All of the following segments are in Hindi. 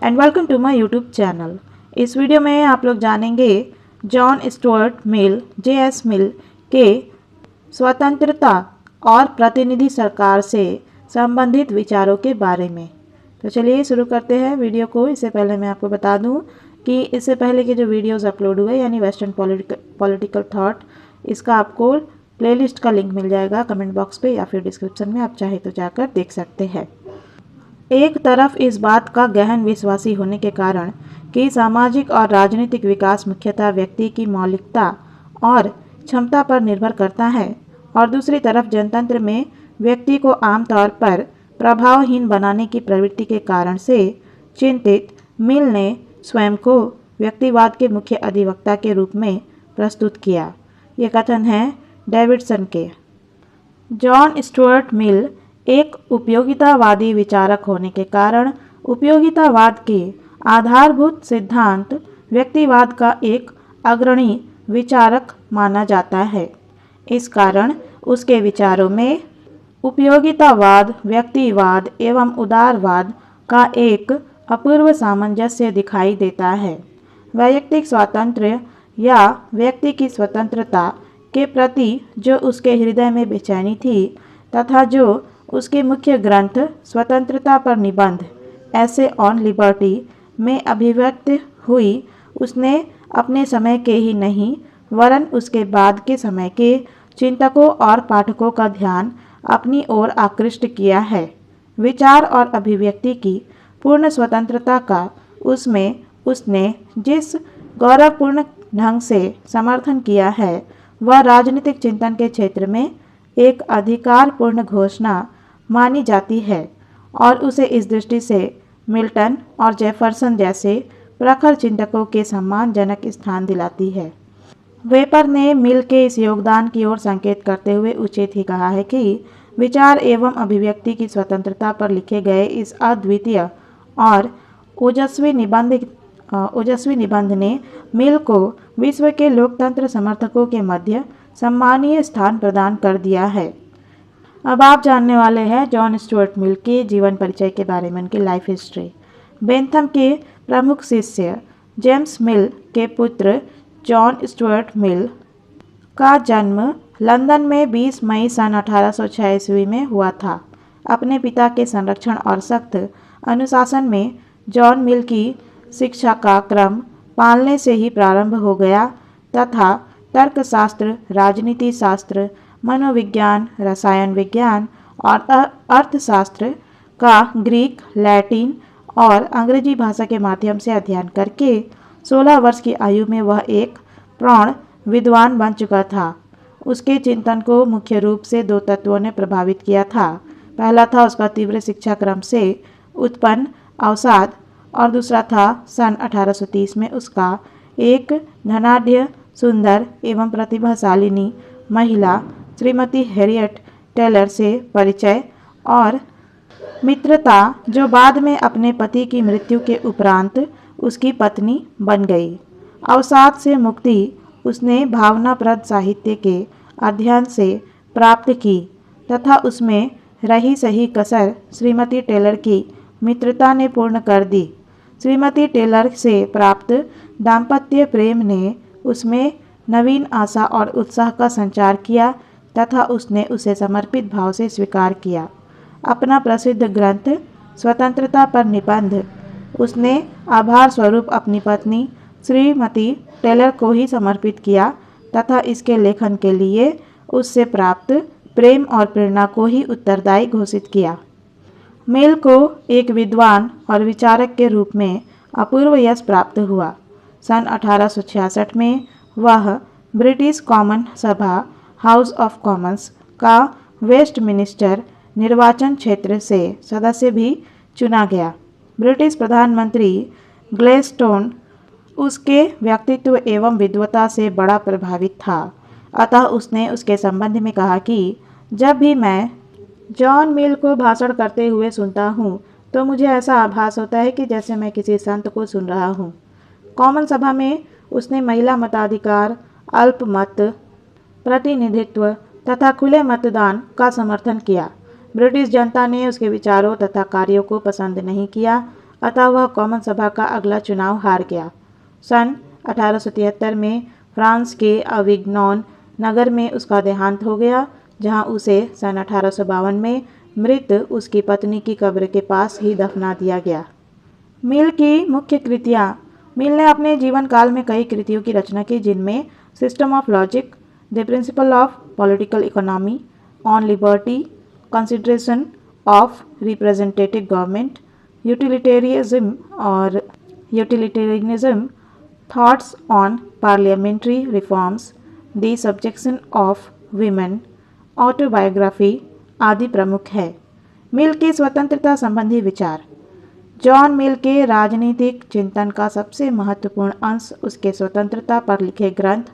And welcome to my YouTube channel. इस वीडियो में आप लोग जानेंगे John Stuart Mill JS Mill के स्वतंत्रता और प्रतिनिधि सरकार से संबंधित विचारों के बारे में। तो चलिए शुरू करते हैं वीडियो को। इससे पहले मैं आपको बता दूं कि इससे पहले के जो वीडियोस अपलोड हुए यानी वेस्टर्न पॉलिटिकल थॉट, इसका आपको प्लेलिस्ट का लिंक मिल जाएगा कमेंट बॉक्स पे या फिर डिस्क्रिप्शन में, आप चाहे तो जाकर देख सकते हैं। एक तरफ इस बात का गहन विश्वासी होने के कारण कि सामाजिक और राजनीतिक विकास मुख्यतः व्यक्ति की मौलिकता और क्षमता पर निर्भर करता है, और दूसरी तरफ जनतंत्र में व्यक्ति को आमतौर पर प्रभावहीन बनाने की प्रवृत्ति के कारण से चिंतित मिल ने स्वयं को व्यक्तिवाद के मुख्य अधिवक्ता के रूप में प्रस्तुत किया। ये कथन है डेविडसन के। जॉन स्टुअर्ट मिल एक उपयोगितावादी विचारक होने के कारण उपयोगितावाद के आधारभूत सिद्धांत व्यक्तिवाद का एक अग्रणी विचारक माना जाता है। इस कारण उसके विचारों में उपयोगितावाद, व्यक्तिवाद एवं उदारवाद का एक अपूर्व सामंजस्य दिखाई देता है। वैयक्तिक स्वातंत्र्य या व्यक्ति की स्वतंत्रता के प्रति जो उसके हृदय में बेचैनी थी तथा जो उसके मुख्य ग्रंथ स्वतंत्रता पर निबंध ऐसे ऑन लिबर्टी में अभिव्यक्त हुई, उसने अपने समय के ही नहीं वरन उसके बाद के समय के चिंतकों और पाठकों का ध्यान अपनी ओर आकृष्ट किया है। विचार और अभिव्यक्ति की पूर्ण स्वतंत्रता का उसमें उसने जिस गौरवपूर्ण ढंग से समर्थन किया है वह राजनीतिक चिंतन के क्षेत्र में एक अधिकारपूर्ण घोषणा मानी जाती है, और उसे इस दृष्टि से मिल्टन और जेफरसन जैसे प्रखर चिंतकों के सम्मानजनक स्थान दिलाती है। वेपर ने मिल के इस योगदान की ओर संकेत करते हुए उचित ही कहा है कि विचार एवं अभिव्यक्ति की स्वतंत्रता पर लिखे गए इस अद्वितीय और ओजस्वी निबंध ने मिल को विश्व के लोकतंत्र समर्थकों के मध्य सम्मानीय स्थान प्रदान कर दिया है। अब आप जानने वाले हैं जॉन स्टुअर्ट मिल के जीवन परिचय के बारे में, उनकी लाइफ हिस्ट्री। बेंथम के प्रमुख शिष्य जेम्स मिल के पुत्र जॉन स्टुअर्ट मिल का जन्म लंदन में 20 मई सन 1806 ईस्वी में हुआ था। अपने पिता के संरक्षण और सख्त अनुशासन में जॉन मिल की शिक्षा का क्रम पालने से ही प्रारंभ हो गया तथा तर्कशास्त्र, राजनीति शास्त्र, मनोविज्ञान, रसायन विज्ञान और अर्थशास्त्र का ग्रीक, लैटिन और अंग्रेजी भाषा के माध्यम से अध्ययन करके 16 वर्ष की आयु में वह एक प्रौढ़ विद्वान बन चुका था। उसके चिंतन को मुख्य रूप से दो तत्वों ने प्रभावित किया था। पहला था उसका तीव्र शिक्षा क्रम से उत्पन्न अवसाद, और दूसरा था सन 1830 में उसका एक धनाढ्य, सुंदर एवं प्रतिभाशालिनी महिला श्रीमती हैरियट टेलर से परिचय और मित्रता, जो बाद में अपने पति की मृत्यु के उपरांत उसकी पत्नी बन गई। अवसाद से मुक्ति उसने भावनाप्रद साहित्य के अध्ययन से प्राप्त की तथा उसमें रही सही कसर श्रीमती टेलर की मित्रता ने पूर्ण कर दी। श्रीमती टेलर से प्राप्त दाम्पत्य प्रेम ने उसमें नवीन आशा और उत्साह का संचार किया तथा उसने उसे समर्पित भाव से स्वीकार किया। अपना प्रसिद्ध ग्रंथ स्वतंत्रता पर निबंध उसने आभार स्वरूप अपनी पत्नी श्रीमती टेलर को ही समर्पित किया तथा इसके लेखन के लिए उससे प्राप्त प्रेम और प्रेरणा को ही उत्तरदायी घोषित किया। मिल को एक विद्वान और विचारक के रूप में अपूर्व यश प्राप्त हुआ। सन 1866 में वह ब्रिटिश कॉमन सभा हाउस ऑफ कॉमन्स का वेस्टमिनिस्टर निर्वाचन क्षेत्र से सदस्य भी चुना गया। ब्रिटिश प्रधानमंत्री ग्लेडस्टोन उसके व्यक्तित्व एवं विद्वता से बड़ा प्रभावित था, अतः उसने उसके संबंध में कहा कि जब भी मैं जॉन मिल को भाषण करते हुए सुनता हूँ तो मुझे ऐसा आभास होता है कि जैसे मैं किसी संत को सुन रहा हूँ। कॉमन सभा में उसने महिला मताधिकार, अल्पमत प्रतिनिधित्व तथा खुले मतदान का समर्थन किया। ब्रिटिश जनता ने उसके विचारों तथा कार्यों को पसंद नहीं किया, अतः वह कॉमन सभा का अगला चुनाव हार गया। सन 1873 में फ्रांस के अविग्नॉन नगर में उसका देहांत हो गया, जहां उसे सन 1852 में मृत उसकी पत्नी की कब्र के पास ही दफना दिया गया। मिल की मुख्य कृतियाँ। मिल ने अपने जीवन काल में कई कृतियों की रचना की, जिनमें system of logic, the principle of political economy, on liberty, consideration of representative government, utilitarianism, thoughts on parliamentary reforms, the subjection of women, autobiography आदि प्रमुख है। मिल के स्वतंत्रता संबंधी विचार। जॉन मिल के राजनीतिक चिंतन का सबसे महत्वपूर्ण अंश उसके स्वतंत्रता पर लिखे ग्रंथ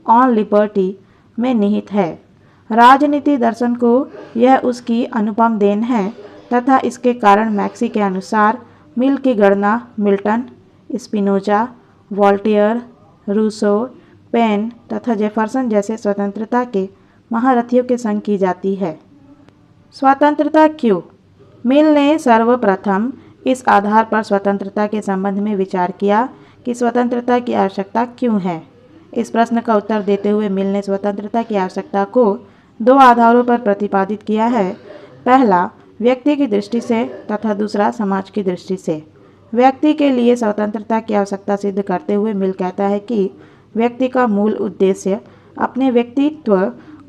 ऑन लिबर्टी में निहित है। राजनीति दर्शन को यह उसकी अनुपम देन है तथा इसके कारण मैक्सी के अनुसार मिल की गणना Milton, Spinoza, Voltaire, Rousseau, Paine तथा जेफरसन जैसे स्वतंत्रता के महारथियों के संग की जाती है। स्वतंत्रता क्यों? मिल ने सर्वप्रथम इस आधार पर स्वतंत्रता के संबंध में विचार किया कि स्वतंत्रता की आवश्यकता क्यों है। इस प्रश्न का उत्तर देते हुए मिल ने स्वतंत्रता की आवश्यकता को दो आधारों पर प्रतिपादित किया है। पहला व्यक्ति की दृष्टि से तथा दूसरा समाज की दृष्टि से। व्यक्ति के लिए स्वतंत्रता की आवश्यकता सिद्ध करते हुए मिल कहता है कि व्यक्ति का मूल उद्देश्य अपने व्यक्तित्व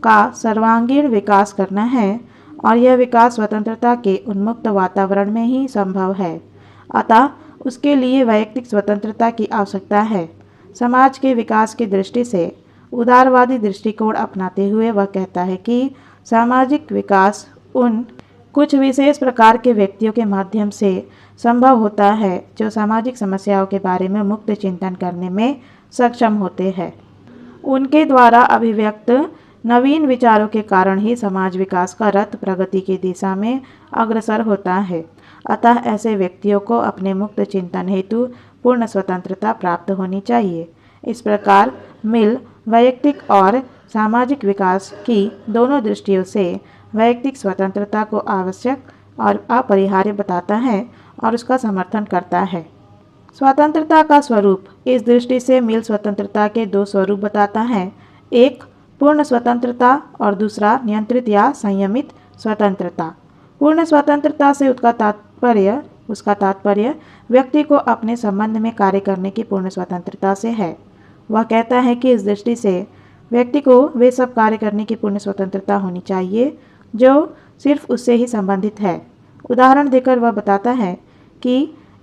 का सर्वांगीण विकास करना है और यह विकास स्वतंत्रता के उन्मुक्त वातावरण में ही संभव है। अतः उसके लिए वैयक्तिक स्वतंत्रता की आवश्यकता है। समाज के विकास की दृष्टि से उदारवादी दृष्टिकोण अपनाते हुए वह कहता है कि सामाजिक विकास उन कुछ विशेष प्रकार के व्यक्तियों के माध्यम से संभव होता है जो सामाजिक समस्याओं के बारे में मुक्त चिंतन करने में सक्षम होते हैं। उनके द्वारा अभिव्यक्त नवीन विचारों के कारण ही समाज विकास का रथ प्रगति की दिशा में अग्रसर होता है। अतः ऐसे व्यक्तियों को अपने मुक्त चिंतन हेतु पूर्ण स्वतंत्रता प्राप्त होनी चाहिए। इस प्रकार मिल वैयक्तिक और सामाजिक विकास की दोनों दृष्टियों से वैयक्तिक स्वतंत्रता को आवश्यक और अपरिहार्य बताता है और उसका समर्थन करता है। स्वतंत्रता का स्वरूप। इस दृष्टि से मिल स्वतंत्रता के दो स्वरूप बताता है, एक पूर्ण स्वतंत्रता और दूसरा नियंत्रित या संयमित स्वतंत्रता। पूर्ण स्वतंत्रता से उसका तात्पर्य व्यक्ति को अपने संबंध में कार्य करने की पूर्ण स्वतंत्रता से है। वह कहता है कि इस दृष्टि से व्यक्ति को वे सब कार्य करने की पूर्ण स्वतंत्रता होनी चाहिए जो सिर्फ उससे ही संबंधित है। उदाहरण देकर वह बताता है कि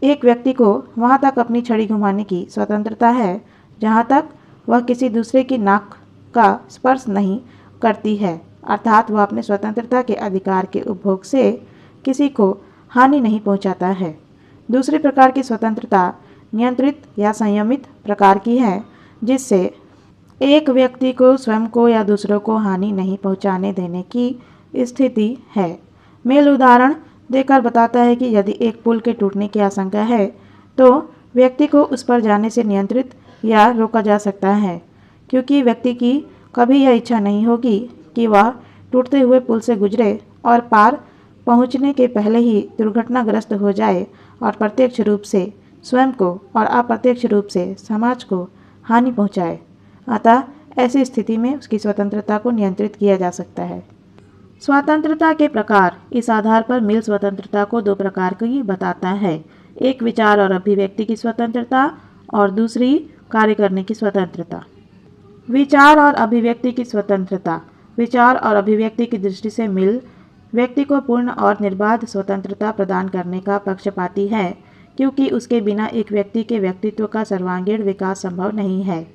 एक व्यक्ति को वहाँ तक अपनी छड़ी घुमाने की स्वतंत्रता है जहाँ तक वह किसी दूसरे की नाक का स्पर्श नहीं करती है, अर्थात वह अपने स्वतंत्रता के अधिकार के उपभोग से किसी को हानि नहीं पहुँचाता है। दूसरी प्रकार की स्वतंत्रता नियंत्रित या संयमित प्रकार की है, जिससे एक व्यक्ति को स्वयं को या दूसरों को हानि नहीं पहुँचाने देने की स्थिति है। मिल उदाहरण देकर बताता है कि यदि एक पुल के टूटने की आशंका है तो व्यक्ति को उस पर जाने से नियंत्रित या रोका जा सकता है, क्योंकि व्यक्ति की कभी यह इच्छा नहीं होगी कि वह टूटते हुए पुल से गुजरे और पार पहुंचने के पहले ही दुर्घटनाग्रस्त हो जाए और प्रत्यक्ष रूप से स्वयं को और अप्रत्यक्ष रूप से समाज को हानि पहुंचाए। अतः ऐसी स्थिति में उसकी स्वतंत्रता को नियंत्रित किया जा सकता है। स्वतंत्रता के प्रकार। इस आधार पर मिल स्वतंत्रता को दो प्रकार की बताता है, एक विचार और अभिव्यक्ति की स्वतंत्रता और दूसरी कार्य करने की स्वतंत्रता। विचार और अभिव्यक्ति की स्वतंत्रता। विचार और अभिव्यक्ति की दृष्टि से मिल व्यक्ति को पूर्ण और निर्बाध स्वतंत्रता प्रदान करने का पक्षपाती है, क्योंकि उसके बिना एक व्यक्ति के व्यक्तित्व का सर्वांगीण विकास संभव नहीं है।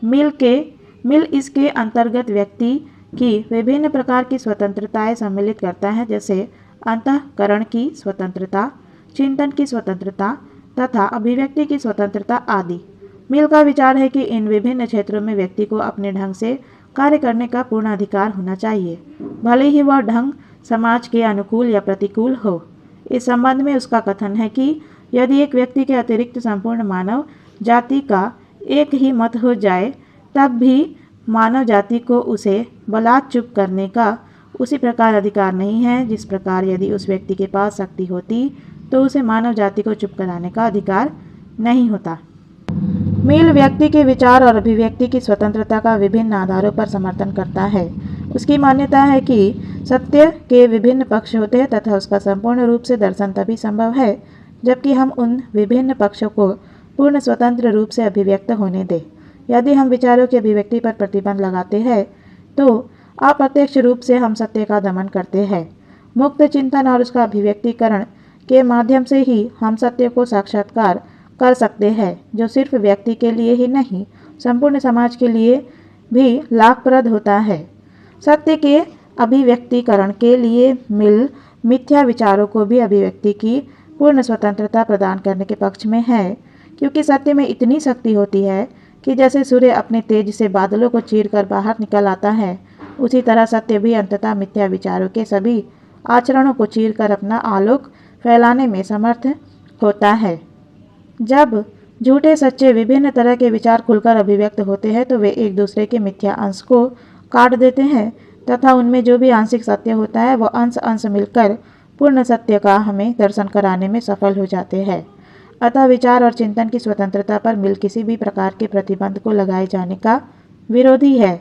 मिल इसके अंतर्गत व्यक्ति की विभिन्न प्रकार की स्वतंत्रताएं सम्मिलित करता है, जैसे अंतःकरण की स्वतंत्रता, चिंतन की स्वतंत्रता तथा अभिव्यक्ति की स्वतंत्रता आदि। मिल का विचार है कि इन विभिन्न क्षेत्रों में व्यक्ति को अपने ढंग से कार्य करने का पूर्ण अधिकार होना चाहिए, भले ही वह ढंग समाज के अनुकूल या प्रतिकूल हो। इस संबंध में उसका कथन है कि यदि एक व्यक्ति के अतिरिक्त संपूर्ण मानव जाति का एक ही मत हो जाए, तब भी मानव जाति को उसे बलात् चुप करने का उसी प्रकार अधिकार नहीं है जिस प्रकार यदि उस व्यक्ति के पास शक्ति होती तो उसे मानव जाति को चुप कराने का अधिकार नहीं होता। मिल व्यक्ति के विचार और अभिव्यक्ति की स्वतंत्रता का विभिन्न आधारों पर समर्थन करता है। उसकी मान्यता है कि सत्य के विभिन्न पक्ष होते हैं तथा उसका संपूर्ण रूप से दर्शन तभी संभव है जबकि हम उन विभिन्न पक्षों को पूर्ण स्वतंत्र रूप से अभिव्यक्त होने दें। यदि हम विचारों की अभिव्यक्ति पर प्रतिबंध लगाते हैं तो अप्रत्यक्ष रूप से हम सत्य का दमन करते हैं। मुक्त चिंतन और उसका अभिव्यक्तिकरण के माध्यम से ही हम सत्य को साक्षात्कार कर सकते हैं, जो सिर्फ व्यक्ति के लिए ही नहीं संपूर्ण समाज के लिए भी लाभप्रद होता है। सत्य के अभिव्यक्तिकरण के लिए मिल मिथ्या विचारों को भी अभिव्यक्ति की पूर्ण स्वतंत्रता प्रदान करने के पक्ष में है, क्योंकि सत्य में इतनी शक्ति होती है कि जैसे सूर्य अपने तेज से बादलों को चीरकर बाहर निकल आता है, उसी तरह सत्य भी अंततः मिथ्या विचारों के सभी आचरणों को चीरकर अपना आलोक फैलाने में समर्थ होता है। जब झूठे सच्चे विभिन्न तरह के विचार खुलकर अभिव्यक्त होते हैं तो वे एक दूसरे के मिथ्या अंश को काट देते हैं तथा उनमें जो भी आंशिक सत्य होता है वह अंश अंश मिलकर पूर्ण सत्य का हमें दर्शन कराने में सफल हो जाते हैं। अतः विचार और चिंतन की स्वतंत्रता पर मिल किसी भी प्रकार के प्रतिबंध को लगाए जाने का विरोधी है,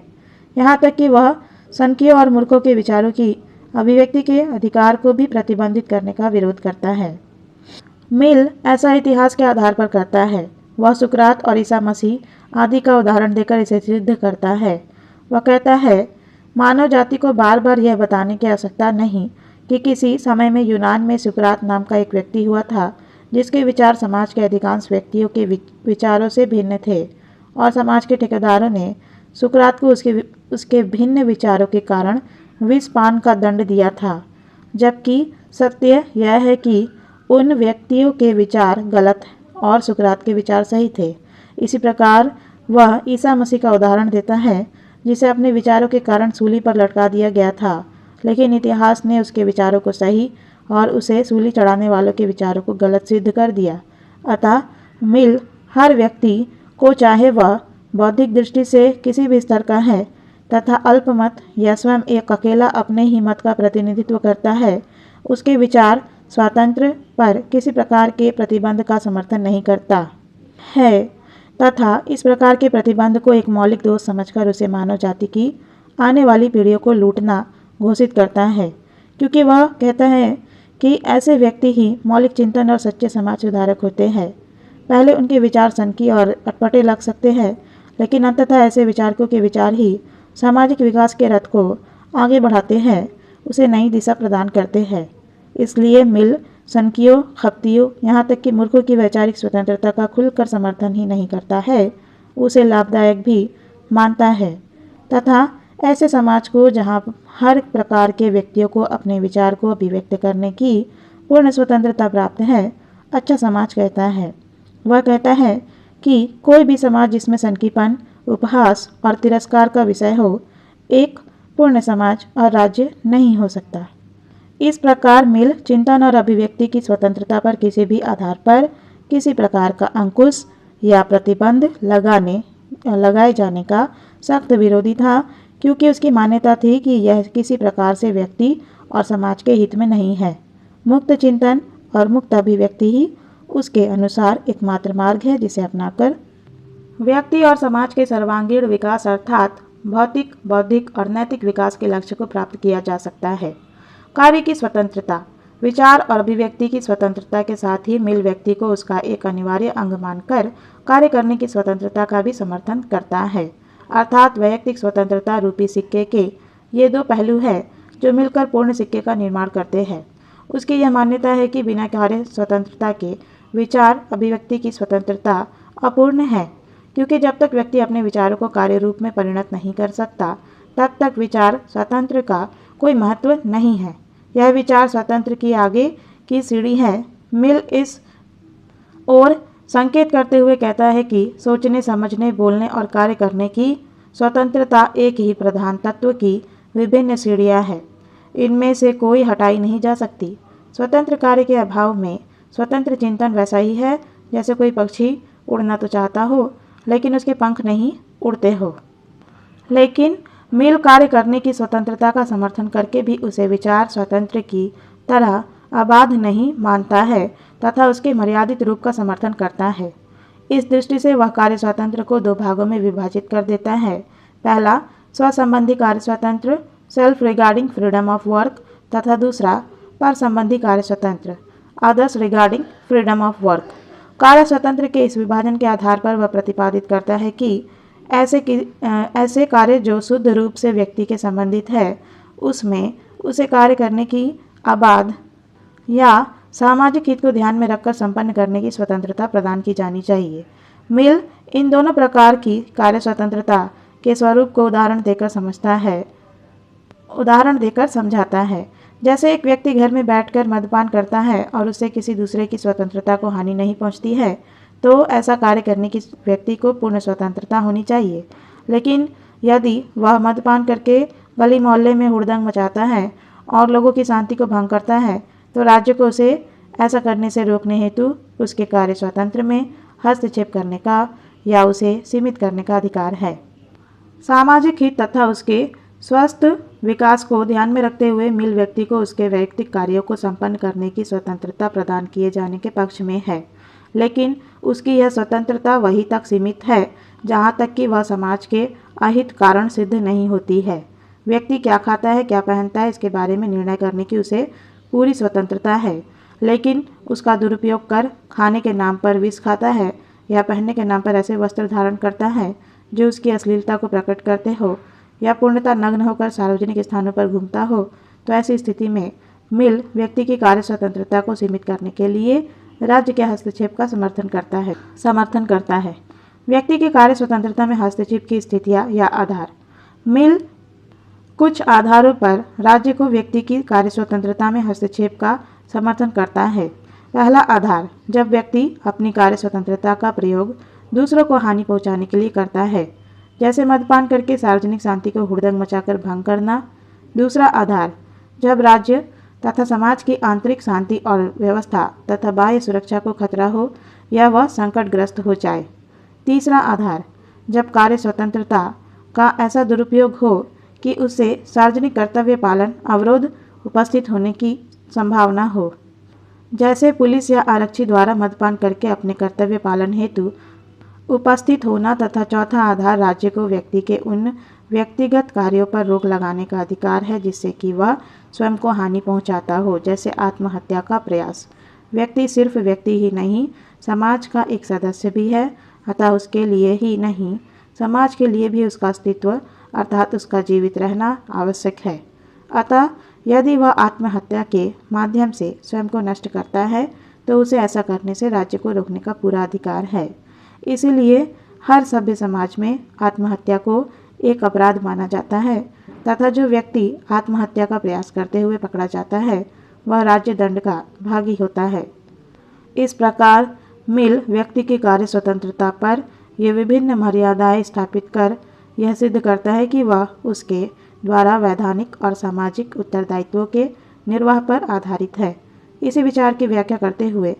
यहाँ तक कि वह संख्यों और मूर्खों के विचारों की अभिव्यक्ति के अधिकार को भी प्रतिबंधित करने का विरोध करता है। मिल ऐसा इतिहास के आधार पर करता है। वह सुकरात और ईसा मसीह आदि का उदाहरण देकर इसे सिद्ध करता है। वह कहता है, मानव जाति को बार बार यह बताने की आवश्यकता नहीं कि किसी समय में यूनान में सुकरात नाम का एक व्यक्ति हुआ था जिसके विचार समाज के अधिकांश व्यक्तियों के विचारों से भिन्न थे और समाज के ठेकेदारों ने सुकरात को उसके भिन्न विचारों के कारण विषपान का दंड दिया था, जबकि सत्य यह है कि उन व्यक्तियों के विचार गलत और सुकरात के विचार सही थे। इसी प्रकार वह ईसा मसीह का उदाहरण देता है जिसे अपने विचारों के कारण सूली पर लटका दिया गया था, लेकिन इतिहास ने उसके विचारों को सही और उसे सूली चढ़ाने वालों के विचारों को गलत सिद्ध कर दिया। अतः मिल हर व्यक्ति को, चाहे वह बौद्धिक दृष्टि से किसी भी स्तर का है तथा अल्पमत या स्वयं एक अकेला अपने ही मत का प्रतिनिधित्व करता है, उसके विचार स्वातंत्र्य पर किसी प्रकार के प्रतिबंध का समर्थन नहीं करता है तथा इस प्रकार के प्रतिबंध को एक मौलिक दोष समझकर उसे मानव जाति की आने वाली पीढ़ियों को लूटना घोषित करता है, क्योंकि वह कहता है कि ऐसे व्यक्ति ही मौलिक चिंतन और सच्चे समाज सुधारक होते हैं। पहले उनके विचार सनकी और अटपटे लग सकते हैं, लेकिन अंततः ऐसे विचारकों के विचार ही सामाजिक विकास के रथ को आगे बढ़ाते हैं, उसे नई दिशा प्रदान करते हैं। इसलिए मिल सनकियों, खपतियों, यहाँ तक कि मूर्खों की वैचारिक स्वतंत्रता का खुलकर समर्थन ही नहीं करता है, उसे लाभदायक भी मानता है तथा ऐसे समाज को जहाँ हर प्रकार के व्यक्तियों को अपने विचार को अभिव्यक्त करने की पूर्ण स्वतंत्रता प्राप्त है, अच्छा समाज कहता है। वह कहता है कि कोई भी समाज जिसमें सनकीपन, उपहास और तिरस्कार का विषय हो, एक पूर्ण समाज और राज्य नहीं हो सकता। इस प्रकार मिल चिंतन और अभिव्यक्ति की स्वतंत्रता पर किसी भी आधार पर किसी प्रकार का अंकुश या प्रतिबंध लगाए जाने का सख्त विरोधी था, क्योंकि उसकी मान्यता थी कि यह किसी प्रकार से व्यक्ति और समाज के हित में नहीं है। मुक्त चिंतन और मुक्त अभिव्यक्ति ही उसके अनुसार एकमात्र मार्ग है जिसे अपनाकर व्यक्ति और समाज के सर्वांगीण विकास अर्थात भौतिक, बौद्धिक और नैतिक विकास के लक्ष्य को प्राप्त किया जा सकता है। कार्य की स्वतंत्रता, विचार और अभिव्यक्ति की स्वतंत्रता के साथ ही मिल व्यक्ति को उसका एक अनिवार्य अंग मानकर कार्य करने की स्वतंत्रता का भी समर्थन करता है, अर्थात वैयक्तिक स्वतंत्रता रूपी सिक्के के ये दो पहलू हैं जो मिलकर पूर्ण सिक्के का निर्माण करते हैं। उसकी यह मान्यता है कि बिना कार्य स्वतंत्रता के विचार अभिव्यक्ति की स्वतंत्रता अपूर्ण है, क्योंकि जब तक व्यक्ति अपने विचारों को कार्य रूप में परिणत नहीं कर सकता तब तक विचार स्वतंत्र का कोई महत्व नहीं है। यह विचार स्वतंत्र की आगे की सीढ़ी है। मिल इस ओर संकेत करते हुए कहता है कि सोचने, समझने, बोलने और कार्य करने की स्वतंत्रता एक ही प्रधान तत्व की विभिन्न सीढ़ियाँ हैं। इनमें से कोई हटाई नहीं जा सकती। स्वतंत्र कार्य के अभाव में स्वतंत्र चिंतन वैसा ही है जैसे कोई पक्षी उड़ना तो चाहता हो लेकिन उसके पंख नहीं उड़ते हो। लेकिन मिल कार्य करने की स्वतंत्रता का समर्थन करके भी उसे विचार स्वतंत्र की तरह अबाध नहीं मानता है तथा उसके मर्यादित रूप का समर्थन करता है। इस दृष्टि से वह कार्य स्वातंत्र्य को दो भागों में विभाजित कर देता है। पहला, स्व संबंधी कार्य स्वतंत्र self regarding freedom of work तथा दूसरा, पर संबंधी कार्य स्वतंत्र others regarding freedom of work. कार्य स्वतंत्र के इस विभाजन के आधार पर वह प्रतिपादित करता है कि ऐसे कार्य जो शुद्ध रूप से व्यक्ति के संबंधित है उसमें उसे कार्य करने की अबाध या सामाजिक हित को ध्यान में रखकर संपन्न करने की स्वतंत्रता प्रदान की जानी चाहिए। मिल इन दोनों प्रकार की कार्य स्वतंत्रता के स्वरूप को उदाहरण देकर समझाता है। जैसे एक व्यक्ति घर में बैठकर मद्यपान करता है और उससे किसी दूसरे की स्वतंत्रता को हानि नहीं पहुंचती है, तो ऐसा कार्य करने की व्यक्ति को पूर्ण स्वतंत्रता होनी चाहिए। लेकिन यदि वह मद्यपान करके गली मोहल्ले में हुड़दंग मचाता है और लोगों की शांति को भंग करता है, तो राज्य को उसे ऐसा करने से रोकने हेतु उसके कार्य स्वतंत्र में हस्तक्षेप करने का या उसे सीमित करने का अधिकार है। सामाजिक हित तथा उसके स्वस्थ विकास को ध्यान में रखते हुए मिल व्यक्ति को उसके वैयक्तिक कार्यों को संपन्न करने की स्वतंत्रता प्रदान किए जाने के पक्ष में है, लेकिन उसकी यह स्वतंत्रता वहीं तक सीमित है जहाँ तक कि वह समाज के अहित कारण सिद्ध नहीं होती है। व्यक्ति क्या खाता है, क्या पहनता है, इसके बारे में निर्णय करने की उसे पूरी स्वतंत्रता है, लेकिन उसका दुरुपयोग कर खाने के नाम पर विष खाता है या पहनने के नाम पर ऐसे वस्त्र धारण करता है जो उसकी अश्लीलता को प्रकट करते हो या पूर्णतः नग्न होकर सार्वजनिक स्थानों पर घूमता हो, तो ऐसी स्थिति में मिल व्यक्ति की कार्य स्वतंत्रता को सीमित करने के लिए राज्य के हस्तक्षेप का समर्थन करता है। व्यक्ति की कार्य स्वतंत्रता में हस्तक्षेप की स्थितियाँ या आधार। मिल कुछ आधारों पर राज्य को व्यक्ति की कार्य स्वतंत्रता में हस्तक्षेप का समर्थन करता है। पहला आधार, जब व्यक्ति अपनी कार्य स्वतंत्रता का प्रयोग दूसरों को हानि पहुंचाने के लिए करता है, जैसे मद्यपान करके सार्वजनिक शांति को हुड़दंग मचाकर भंग करना। दूसरा आधार, जब राज्य तथा समाज की आंतरिक शांति और व्यवस्था तथा बाह्य सुरक्षा को खतरा हो या वह संकटग्रस्त हो जाए। तीसरा आधार, जब कार्य स्वतंत्रता का ऐसा दुरुपयोग हो कि उससे सार्वजनिक कर्तव्य पालन अवरोध उपस्थित होने की संभावना हो, जैसे पुलिस या आरक्षी द्वारा मद्यपान करके अपने कर्तव्य पालन हेतु उपस्थित होना। तथा चौथा आधार, राज्य को व्यक्ति के उन व्यक्तिगत कार्यों पर रोक लगाने का अधिकार है जिससे कि वह स्वयं को हानि पहुंचाता हो, जैसे आत्महत्या का प्रयास। व्यक्ति सिर्फ व्यक्ति ही नहीं, समाज का एक सदस्य भी है, अतः उसके लिए ही नहीं, समाज के लिए भी उसका अस्तित्व अर्थात उसका जीवित रहना आवश्यक है। अतः यदि वह आत्महत्या के माध्यम से स्वयं को नष्ट करता है, तो उसे ऐसा करने से राज्य को रोकने का पूरा अधिकार है। इसीलिए हर सभ्य समाज में आत्महत्या को एक अपराध माना जाता है तथा जो व्यक्ति आत्महत्या का प्रयास करते हुए पकड़ा जाता है वह राज्य दंड का भागी होता है। इस प्रकार मिल व्यक्ति की कार्य स्वतंत्रता पर ये विभिन्न मर्यादाएं स्थापित कर यह सिद्ध करता है कि वह उसके द्वारा वैधानिक और सामाजिक उत्तरदायित्वों के निर्वाह पर आधारित है। इसी विचार की व्याख्या करते हुए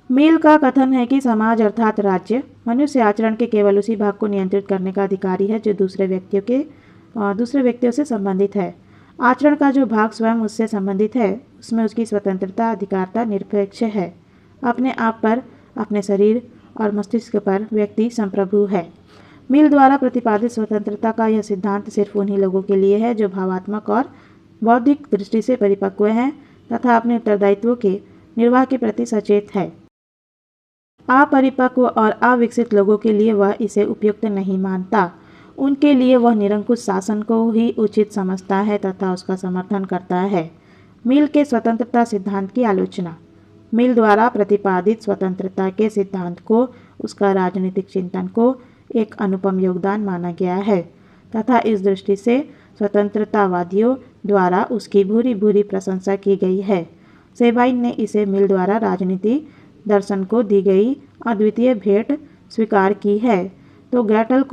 मिल का कथन है कि समाज अर्थात राज्य मनुष्य आचरण के केवल उसी भाग को नियंत्रित करने का अधिकारी है जो दूसरे व्यक्तियों से संबंधित है। आचरण का जो भाग स्वयं उससे संबंधित है उसमें उसकी स्वतंत्रता अधिकारता निरपेक्ष है। अपने आप पर, अपने शरीर और मस्तिष्क पर व्यक्ति संप्रभु है। मिल द्वारा प्रतिपादित स्वतंत्रता का यह सिद्धांत सिर्फ उन्हीं लोगों के लिए है जो भावात्मक और बौद्धिक दृष्टि से परिपक्व हैं तथा अपने उत्तरदायित्वों के निर्वाह के प्रति सचेत है। अपरिपक्व और अविकसित लोगों के लिए वह इसे उपयुक्त नहीं मानता। उनके लिए वह निरंकुश शासन को ही उचित समझता है तथा उसका समर्थन करता है। मिल के स्वतंत्रता सिद्धांत की आलोचना। मिल द्वारा प्रतिपादित स्वतंत्रता के सिद्धांत को उसका राजनीतिक चिंतन को एक अनुपम योगदान माना गया है तथा इस दृष्टि से स्वतंत्रतावादियों द्वारा उसकी भूरी भूरी प्रशंसा की गई है। सेबाइन ने इसे मिल द्वारा राजनीति दर्शन को दी गई अद्वितीय भेंट स्वीकार की है, तो गैटल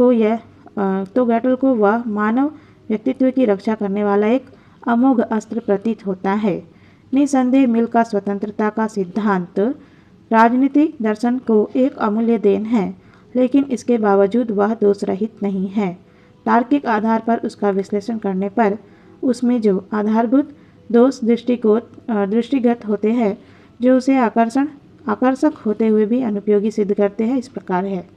को वह मानव व्यक्तित्व की रक्षा करने वाला एक अमोघ अस्त्र प्रतीत होता है। निसंदेह मिल का स्वतंत्रता का सिद्धांत राजनीतिक दर्शन को एक अमूल्य देन है, लेकिन इसके बावजूद वह दोष रहित नहीं है। तार्किक आधार पर उसका विश्लेषण करने पर उसमें जो आधारभूत दोष दृष्टिगत होते हैं जो उसे आकर्षक होते हुए भी अनुपयोगी सिद्ध करते हैं। इस प्रकार है।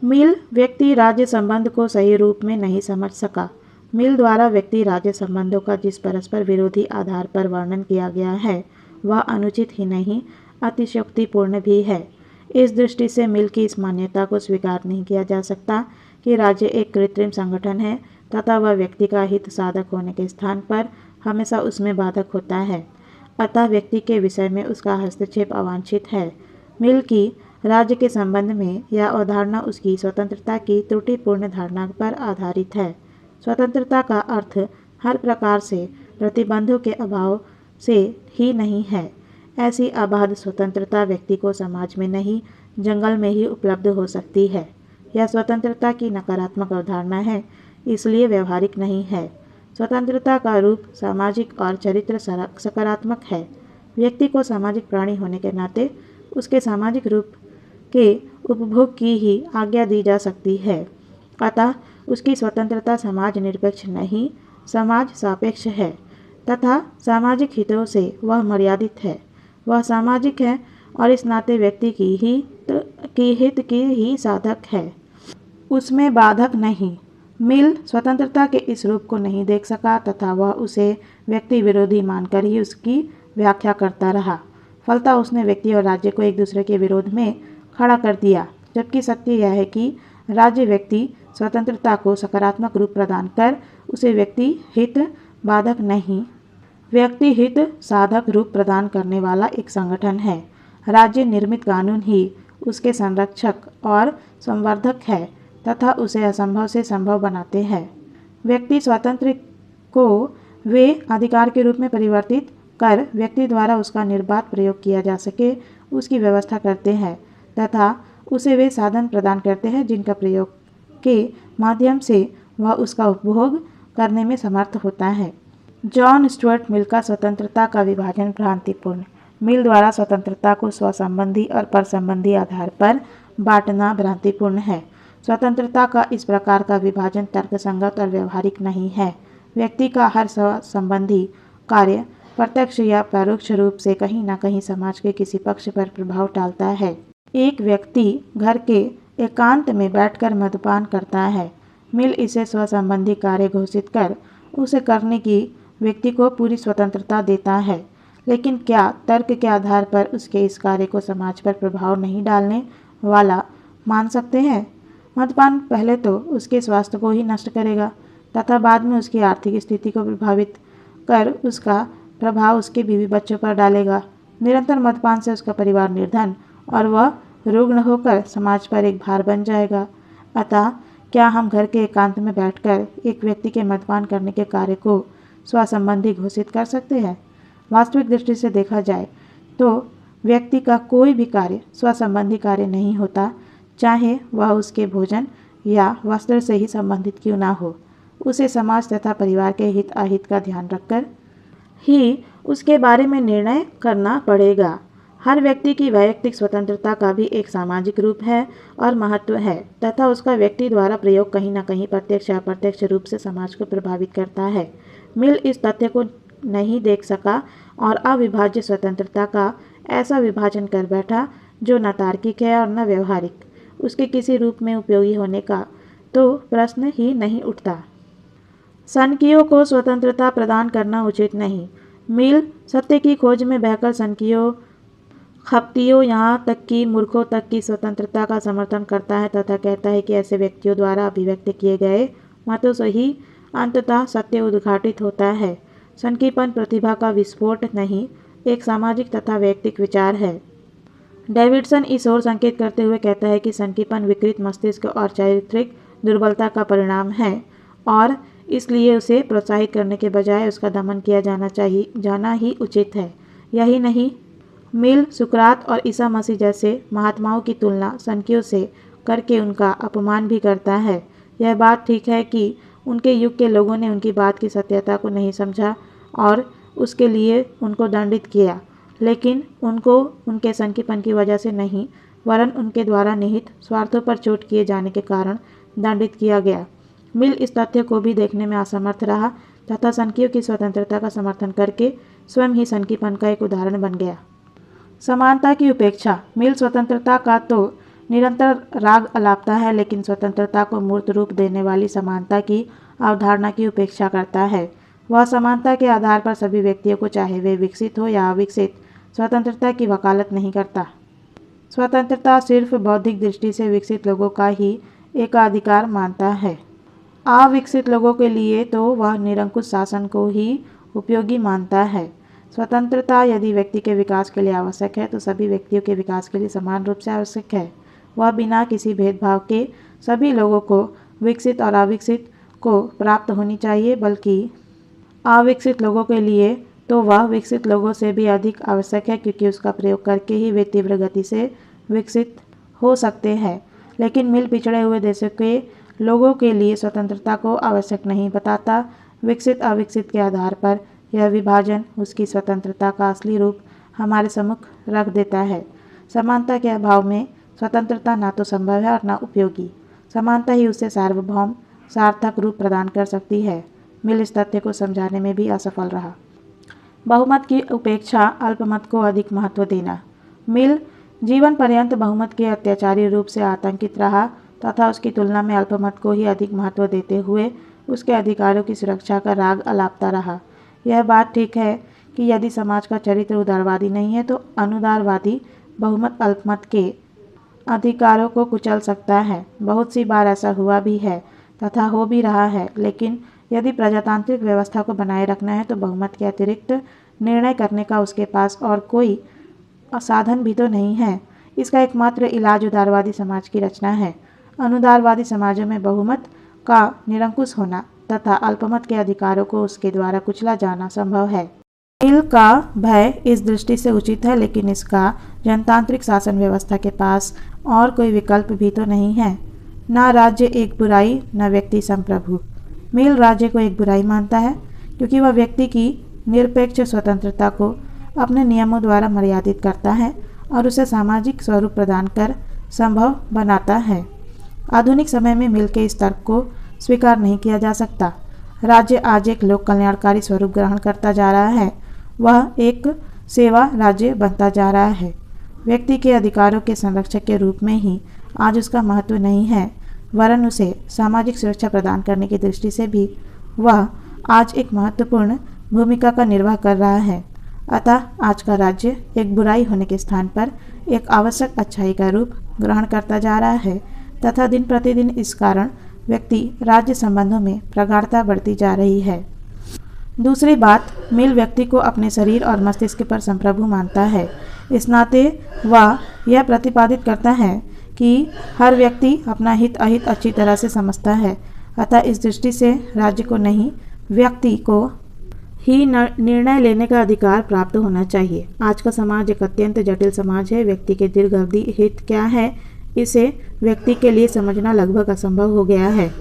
मिल व्यक्ति राज्य संबंध को सही रूप में नहीं समझ सका। मिल द्वारा व्यक्ति राज्य संबंधों का जिस परस्पर विरोधी आधार पर वर्णन किया गया है वह अनुचित ही नहीं अतिशयोक्तिपूर्ण भी है। इस दृष्टि से मिल की इस मान्यता को स्वीकार नहीं किया जा सकता कि राज्य एक कृत्रिम संगठन है तथा वह व्यक्ति का हित साधक होने के स्थान पर हमेशा उसमें बाधक होता है, अतः व्यक्ति के विषय में उसका हस्तक्षेप अवांछित है। मिल की राज्य के संबंध में यह अवधारणा उसकी स्वतंत्रता की त्रुटिपूर्ण धारणा पर आधारित है। स्वतंत्रता का अर्थ हर प्रकार से प्रतिबंधों के अभाव से ही नहीं है। ऐसी अबाध स्वतंत्रता व्यक्ति को समाज में नहीं, जंगल में ही उपलब्ध हो सकती है। यह स्वतंत्रता की नकारात्मक अवधारणा है, इसलिए व्यवहारिक नहीं है। स्वतंत्रता का रूप सामाजिक और चरित्र सकारात्मक है। व्यक्ति को सामाजिक प्राणी होने के नाते उसके सामाजिक रूप के उपभोग की ही आज्ञा दी जा सकती है, अतः उसकी स्वतंत्रता समाज निरपेक्ष नहीं, समाज सापेक्ष है तथा सामाजिक हितों से वह मर्यादित है। वह सामाजिक है और इस नाते व्यक्ति की हित की ही साधक है, उसमें बाधक नहीं। मिल स्वतंत्रता के इस रूप को नहीं देख सका तथा वह उसे व्यक्ति विरोधी मानकर ही उसकी व्याख्या करता रहा। फलतः उसने व्यक्ति और राज्य को एक दूसरे के विरोध में खड़ा कर दिया, जबकि सत्य यह है कि राज्य व्यक्ति स्वतंत्रता को सकारात्मक रूप प्रदान कर उसे व्यक्ति हित बाधक नहीं, व्यक्ति हित साधक रूप प्रदान करने वाला एक संगठन है। राज्य निर्मित कानून ही उसके संरक्षक और संवर्धक है तथा उसे असंभव से संभव बनाते हैं। व्यक्ति स्वातंत्र्य को वे अधिकार के रूप में परिवर्तित कर व्यक्ति द्वारा उसका निर्बाध प्रयोग किया जा सके उसकी व्यवस्था करते हैं तथा उसे वे साधन प्रदान करते हैं जिनका प्रयोग के माध्यम से वह उसका उपभोग करने में समर्थ होता है। जॉन स्टुअर्ट मिल का स्वतंत्रता का विभाजन भ्रांतिपूर्ण। मिल द्वारा स्वतंत्रता को स्वसंबंधी और परसंबंधी आधार पर बांटना भ्रांतिपूर्ण है। स्वतंत्रता का इस प्रकार का विभाजन तर्कसंगत और व्यवहारिक नहीं है। व्यक्ति का हर संबंधी कार्य प्रत्यक्ष या परोक्ष रूप से कहीं न कहीं समाज के किसी पक्ष पर प्रभाव डालता है। एक व्यक्ति घर के एकांत में बैठकर मद्यपान करता है। मिल इसे स्वसंबंधी कार्य घोषित कर उसे करने की व्यक्ति को पूरी स्वतंत्रता देता है, लेकिन क्या तर्क के आधार पर उसके इस कार्य को समाज पर प्रभाव नहीं डालने वाला मान सकते हैं? मद्यपान पहले तो उसके स्वास्थ्य को ही नष्ट करेगा तथा बाद में उसकी आर्थिक स्थिति को प्रभावित कर उसका प्रभाव उसके बीवी बच्चों पर डालेगा। निरंतर मद्यपान से उसका परिवार निर्धन और वह रुग्ण होकर समाज पर एक भार बन जाएगा। अतः क्या हम घर के एकांत में बैठकर एक व्यक्ति के मद्यपान करने के कार्य को स्वसंबंधी घोषित कर सकते हैं? वास्तविक दृष्टि से देखा जाए तो व्यक्ति का कोई भी कार्य स्वसंबंधी कार्य नहीं होता, चाहे वह उसके भोजन या वस्त्र से ही संबंधित क्यों ना हो। उसे समाज तथा परिवार के हित अहित का ध्यान रखकर ही उसके बारे में निर्णय करना पड़ेगा। हर व्यक्ति की वैयक्तिक स्वतंत्रता का भी एक सामाजिक रूप है और महत्व है तथा उसका व्यक्ति द्वारा प्रयोग कहीं न कहीं प्रत्यक्ष या अप्रत्यक्ष रूप से समाज को प्रभावित करता है। मिल इस तथ्य को नहीं देख सका और अविभाज्य स्वतंत्रता का ऐसा विभाजन कर बैठा जो न तार्किक है और न व्यवहारिक। उसके किसी रूप में उपयोगी होने का तो प्रश्न ही नहीं उठता। सनकियों को स्वतंत्रता प्रदान करना उचित नहीं। मिल सत्य की खोज में बहकर सनकियों, खपतियों, यहाँ तक कि मूर्खों तक की स्वतंत्रता का समर्थन करता है तथा कहता है कि ऐसे व्यक्तियों द्वारा अभिव्यक्त किए गए मतों से ही अंततः सत्य उद्घाटित होता है। सनकीपन प्रतिभा का विस्फोट नहीं, एक सामाजिक तथा वैयक्तिक विचार है। डेविडसन इस ओर संकेत करते हुए कहता है कि सनकीपन विकृत मस्तिष्क और चारित्रिक दुर्बलता का परिणाम है और इसलिए उसे प्रोत्साहित करने के बजाय उसका दमन किया जाना ही उचित है। यही नहीं, मिल सुकरात और ईसा मसीह जैसे महात्माओं की तुलना सनकियों से करके उनका अपमान भी करता है। यह बात ठीक है कि उनके युग के लोगों ने उनकी बात की सत्यता को नहीं समझा और उसके लिए उनको दंडित किया, लेकिन उनको उनके सनकीपन की वजह से नहीं वरन उनके द्वारा निहित स्वार्थों पर चोट किए जाने के कारण दंडित किया गया। मिल इस तथ्य को भी देखने में असमर्थ रहा तथा सनकियों की स्वतंत्रता का समर्थन करके स्वयं ही सनकीपन का एक उदाहरण बन गया। समानता की उपेक्षा। मिल स्वतंत्रता का तो निरंतर राग अलापता है, लेकिन स्वतंत्रता को मूर्त रूप देने वाली समानता की अवधारणा की उपेक्षा करता है। वह समानता के आधार पर सभी व्यक्तियों को, चाहे वे विकसित हो या अविकसित, स्वतंत्रता की वकालत नहीं करता। स्वतंत्रता सिर्फ बौद्धिक दृष्टि से विकसित लोगों का ही एकाधिकार मानता है। अविकसित लोगों के लिए तो वह निरंकुश शासन को ही उपयोगी मानता है। स्वतंत्रता यदि व्यक्ति के विकास के लिए आवश्यक है तो सभी व्यक्तियों के विकास के लिए समान रूप से आवश्यक है। वह बिना किसी भेदभाव के सभी लोगों को, विकसित और अविकसित को प्राप्त होनी चाहिए, बल्कि अविकसित लोगों के लिए तो वह विकसित लोगों से भी अधिक आवश्यक है, क्योंकि उसका प्रयोग करके ही वे तीव्र गति से विकसित हो सकते हैं। लेकिन मिल पिछड़े हुए देशों के लोगों के लिए स्वतंत्रता को आवश्यक नहीं बताता। विकसित अविकसित के आधार पर यह विभाजन उसकी स्वतंत्रता का असली रूप हमारे सम्मुख रख देता है। समानता के अभाव में स्वतंत्रता ना तो संभव है और ना उपयोगी। समानता ही उसे सार्वभौम सार्थक रूप प्रदान कर सकती है। मिल इस तथ्य को समझाने में भी असफल रहा। बहुमत की उपेक्षा, अल्पमत को अधिक महत्व देना। मिल जीवन पर्यंत बहुमत के अत्याचारी रूप से आतंकित रहा तथा उसकी तुलना में अल्पमत को ही अधिक महत्व देते हुए उसके अधिकारों की सुरक्षा का राग अलापता रहा। यह बात ठीक है कि यदि समाज का चरित्र उदारवादी नहीं है तो अनुदारवादी बहुमत अल्पमत के अधिकारों को कुचल सकता है। बहुत सी बार ऐसा हुआ भी है तथा हो भी रहा है। लेकिन यदि प्रजातांत्रिक व्यवस्था को बनाए रखना है तो बहुमत के अतिरिक्त निर्णय करने का उसके पास और कोई साधन भी तो नहीं है। इसका एकमात्र इलाज उदारवादी समाज की रचना है। अनुदारवादी समाजों में बहुमत का निरंकुश होना तथा अल्पमत के अधिकारों को उसके द्वारा कुचला जाना संभव है। मिल का भय इस दृष्टि से उचित है, लेकिन इसका जनतांत्रिक शासन व्यवस्था के पास और कोई विकल्प भी तो नहीं है। ना राज्य एक बुराई, न व्यक्ति संप्रभु। मिल राज्य को एक बुराई मानता है, क्योंकि वह व्यक्ति की निरपेक्ष स्वतंत्रता को अपने नियमों द्वारा मर्यादित करता है और उसे सामाजिक स्वरूप प्रदान कर संभव बनाता है। आधुनिक समय में मिल के इस तर्क को स्वीकार नहीं किया जा सकता। राज्य आज एक लोक कल्याणकारी स्वरूप ग्रहण करता जा रहा है। वह एक सेवा राज्य बनता जा रहा है। व्यक्ति के अधिकारों के संरक्षक के रूप में ही आज उसका महत्व नहीं है, वरन उसे सामाजिक सुरक्षा प्रदान करने की दृष्टि से भी वह आज एक महत्वपूर्ण भूमिका का निर्वाह कर रहा है। अतः आज का राज्य एक बुराई होने के स्थान पर एक आवश्यक अच्छाई का रूप ग्रहण करता जा रहा है तथा दिन प्रतिदिन इस कारण व्यक्ति राज्य संबंधों में प्रगाढ़ता बढ़ती जा रही है। दूसरी बात, मिल व्यक्ति को अपने शरीर और मस्तिष्क पर संप्रभु मानता है। इस नाते वह यह प्रतिपादित करता है कि हर व्यक्ति अपना हित अहित अच्छी तरह से समझता है। अतः इस दृष्टि से राज्य को नहीं, व्यक्ति को ही निर्णय लेने का अधिकार प्राप्त होना चाहिए। आज का समाज एक अत्यंत जटिल समाज है। व्यक्ति के दीर्घ अवधि हित क्या है, इसे व्यक्ति के लिए समझना लगभग असंभव हो गया है।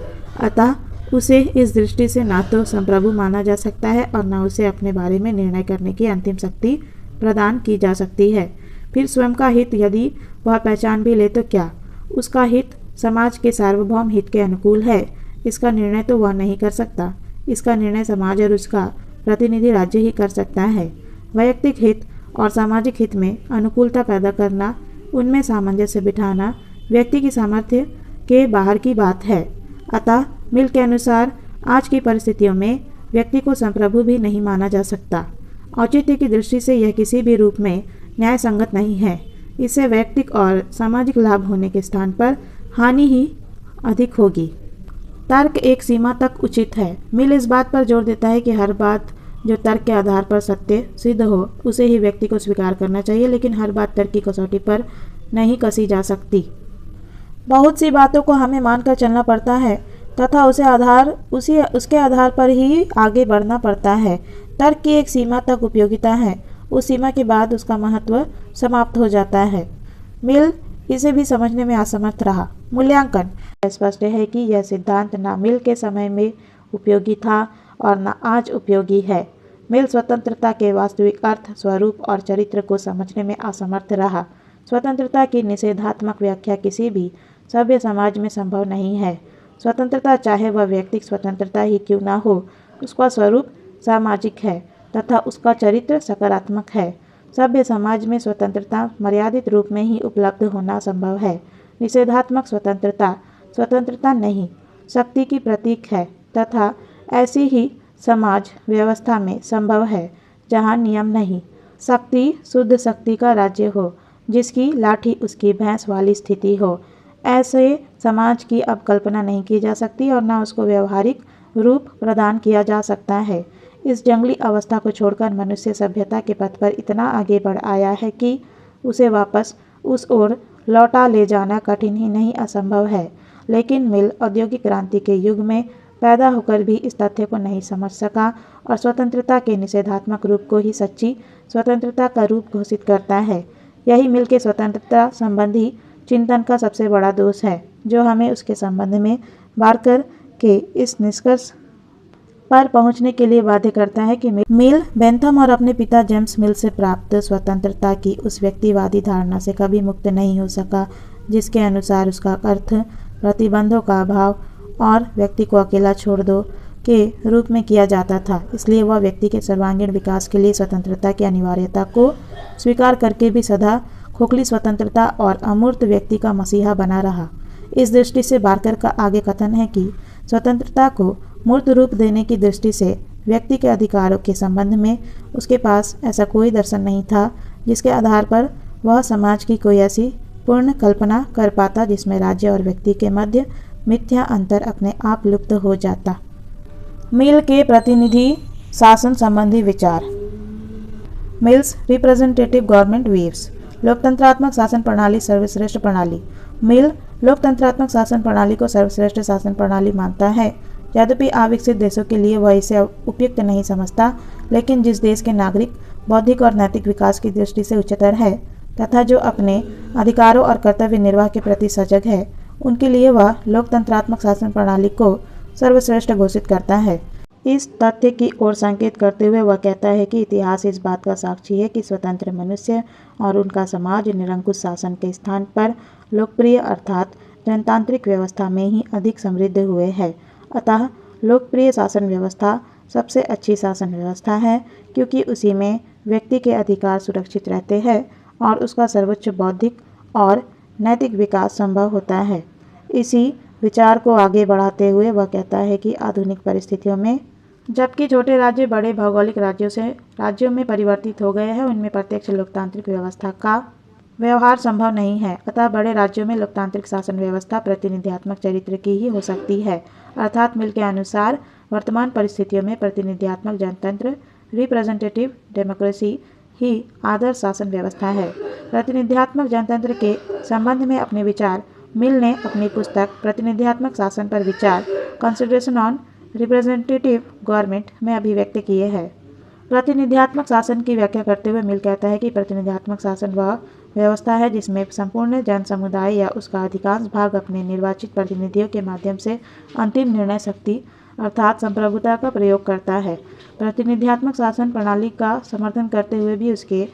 अतः उसे इस दृष्टि से ना तो संप्रभु माना जा सकता है और न उसे अपने बारे में निर्णय करने की अंतिम शक्ति प्रदान की जा सकती है। फिर स्वयं का हित यदि वह पहचान भी ले तो क्या? उसका हित समाज के सार्वभौम हित के अनुकूल है, इसका निर्णय तो वह नहीं कर सकता। इसका निर्णय समाज और उसका प्रतिनिधि राज्य ही कर सकता है। वैयक्तिक हित और सामाजिक हित में अनुकूलता पैदा करना, उनमें सामंजस्य बिठाना व्यक्ति की सामर्थ्य के बाहर की बात है। अतः मिल के अनुसार आज की परिस्थितियों में व्यक्ति को संप्रभु भी नहीं माना जा सकता। औचित्य की दृष्टि से यह किसी भी रूप में न्याय संगत नहीं है। इससे वैयक्तिक और सामाजिक लाभ होने के स्थान पर हानि ही अधिक होगी। तर्क एक सीमा तक उचित है। मिल इस बात पर जोर देता है कि हर बात जो तर्क के आधार पर सत्य सिद्ध हो उसे ही व्यक्ति को स्वीकार करना चाहिए, लेकिन हर बात तर्क की कसौटी पर नहीं कसी जा सकती। बहुत सी बातों को हमें मानकर चलना पड़ता है तथा उसके आधार पर ही आगे बढ़ना पड़ता है। तर्क की एक सीमा तक उपयोगिता है, उस सीमा के बाद उसका महत्व समाप्त हो जाता है। मिल इसे भी समझने में असमर्थ रहा। मूल्यांकन स्पष्ट है कि यह सिद्धांत न मिल के समय में उपयोगी था और न आज उपयोगी है। मिल स्वतंत्रता के वास्तविक अर्थ, स्वरूप और चरित्र को समझने में असमर्थ रहा। स्वतंत्रता की निषेधात्मक व्याख्या किसी भी सभ्य समाज में संभव नहीं है। स्वतंत्रता, चाहे वह व्यक्तिगत स्वतंत्रता ही क्यों न हो, उसका स्वरूप सामाजिक है तथा उसका चरित्र सकारात्मक है। सभ्य समाज में स्वतंत्रता मर्यादित रूप में ही उपलब्ध होना संभव है। निषेधात्मक स्वतंत्रता स्वतंत्रता नहीं, शक्ति की प्रतीक है तथा ऐसी ही समाज व्यवस्था में संभव है जहाँ नियम नहीं, शक्ति शुद्ध शक्ति का राज्य हो, जिसकी लाठी उसकी भैंस वाली स्थिति हो। ऐसे समाज की अब कल्पना नहीं की जा सकती और न उसको व्यवहारिक रूप प्रदान किया जा सकता है। इस जंगली अवस्था को छोड़कर मनुष्य सभ्यता के पथ पर इतना आगे बढ़ आया है कि उसे वापस उस ओर लौटा ले जाना कठिन ही नहीं असंभव है। लेकिन मिल औद्योगिक क्रांति के युग में पैदा होकर भी इस तथ्य को नहीं समझ सका और स्वतंत्रता के निषेधात्मक रूप को ही सच्ची स्वतंत्रता का रूप घोषित करता है। यही मिल के स्वतंत्रता संबंधी चिंतन का सबसे बड़ा दोष है, जो हमें उसके संबंध में बार्कर के इस निष्कर्ष पर पहुंचने के लिए बाध्य करता है कि मिल बेंथम और अपने पिता जेम्स मिल से प्राप्त स्वतंत्रता की उस व्यक्तिवादी धारणा से कभी मुक्त नहीं हो सका जिसके अनुसार उसका अर्थ प्रतिबंधों का अभाव और व्यक्ति को अकेला छोड़ दो के रूप में किया जाता था। इसलिए वह व्यक्ति के सर्वांगीण विकास के लिए स्वतंत्रता की अनिवार्यता को स्वीकार करके भी सदा खोखली स्वतंत्रता और अमूर्त व्यक्ति का मसीहा बना रहा। इस दृष्टि से बार्कर का आगे कथन है कि स्वतंत्रता को मूर्त रूप देने की दृष्टि से व्यक्ति के अधिकारों के संबंध में उसके पास ऐसा कोई दर्शन नहीं था जिसके आधार पर वह समाज की कोई ऐसी पूर्ण कल्पना कर पाता जिसमें राज्य और व्यक्ति के मध्य मिथ्या अंतर अपने आप लुप्त हो जाता। मिल के प्रतिनिधि शासन संबंधी विचार। Mill's representative government views. लोकतंत्रात्मक शासन प्रणाली सर्वश्रेष्ठ प्रणाली। मिल लोकतंत्रात्मक शासन प्रणाली को सर्वश्रेष्ठ शासन प्रणाली मानता है। यद्यपि अविकसित देशों के लिए वह इसे उपयुक्त नहीं समझता, लेकिन जिस देश के नागरिक बौद्धिक और नैतिक विकास की दृष्टि से उच्चतर है तथा जो अपने अधिकारों और कर्तव्य निर्वाह के प्रति सजग है, उनके लिए वह लोकतंत्रात्मक शासन प्रणाली को सर्वश्रेष्ठ घोषित करता है। इस तथ्य की ओर संकेत करते हुए वह कहता है कि इतिहास इस बात का साक्षी है कि स्वतंत्र मनुष्य और उनका समाज निरंकुश शासन के स्थान पर लोकप्रिय अर्थात जनतांत्रिक व्यवस्था में ही अधिक समृद्ध हुए हैं। अतः लोकप्रिय शासन व्यवस्था सबसे अच्छी शासन व्यवस्था है, क्योंकि उसी में व्यक्ति के अधिकार सुरक्षित रहते हैं और उसका सर्वोच्च बौद्धिक और नैतिक विकास संभव होता है। इसी विचार को आगे बढ़ाते हुए वह कहता है कि आधुनिक परिस्थितियों में जबकि छोटे राज्य बड़े भौगोलिक राज्यों में परिवर्तित हो गए हैं, उनमें प्रत्यक्ष लोकतांत्रिक व्यवस्था का व्यवहार संभव नहीं है। अतः बड़े राज्यों में लोकतांत्रिक शासन व्यवस्था प्रतिनिधियात्मक चरित्र की ही हो सकती है। अर्थात मिल के अनुसार वर्तमान परिस्थितियों में प्रतिनिधियात्मक जनतंत्र रिप्रेजेंटेटिव डेमोक्रेसी ही आदर्श शासन व्यवस्था है। प्रतिनिधियात्मक जनतंत्र के संबंध में अपने विचार मिल ने अपनी पुस्तक प्रतिनिधियात्मक शासन पर विचार कंसिडरेशन ऑन रिप्रेजेंटेटिव गवर्नमेंट में अभिव्यक्त किए हैं। प्रतिनिधियात्मक शासन की व्याख्या करते हुए मिल कहता है कि प्रतिनिधियात्मक शासन वह व्यवस्था है जिसमें संपूर्ण जन समुदाय या उसका अधिकांश भाग अपने निर्वाचित प्रतिनिधियों के माध्यम से अंतिम निर्णय शक्ति अर्थात संप्रभुता का प्रयोग करता है। प्रतिनिधियात्मक शासन प्रणाली का समर्थन करते हुए भी उसके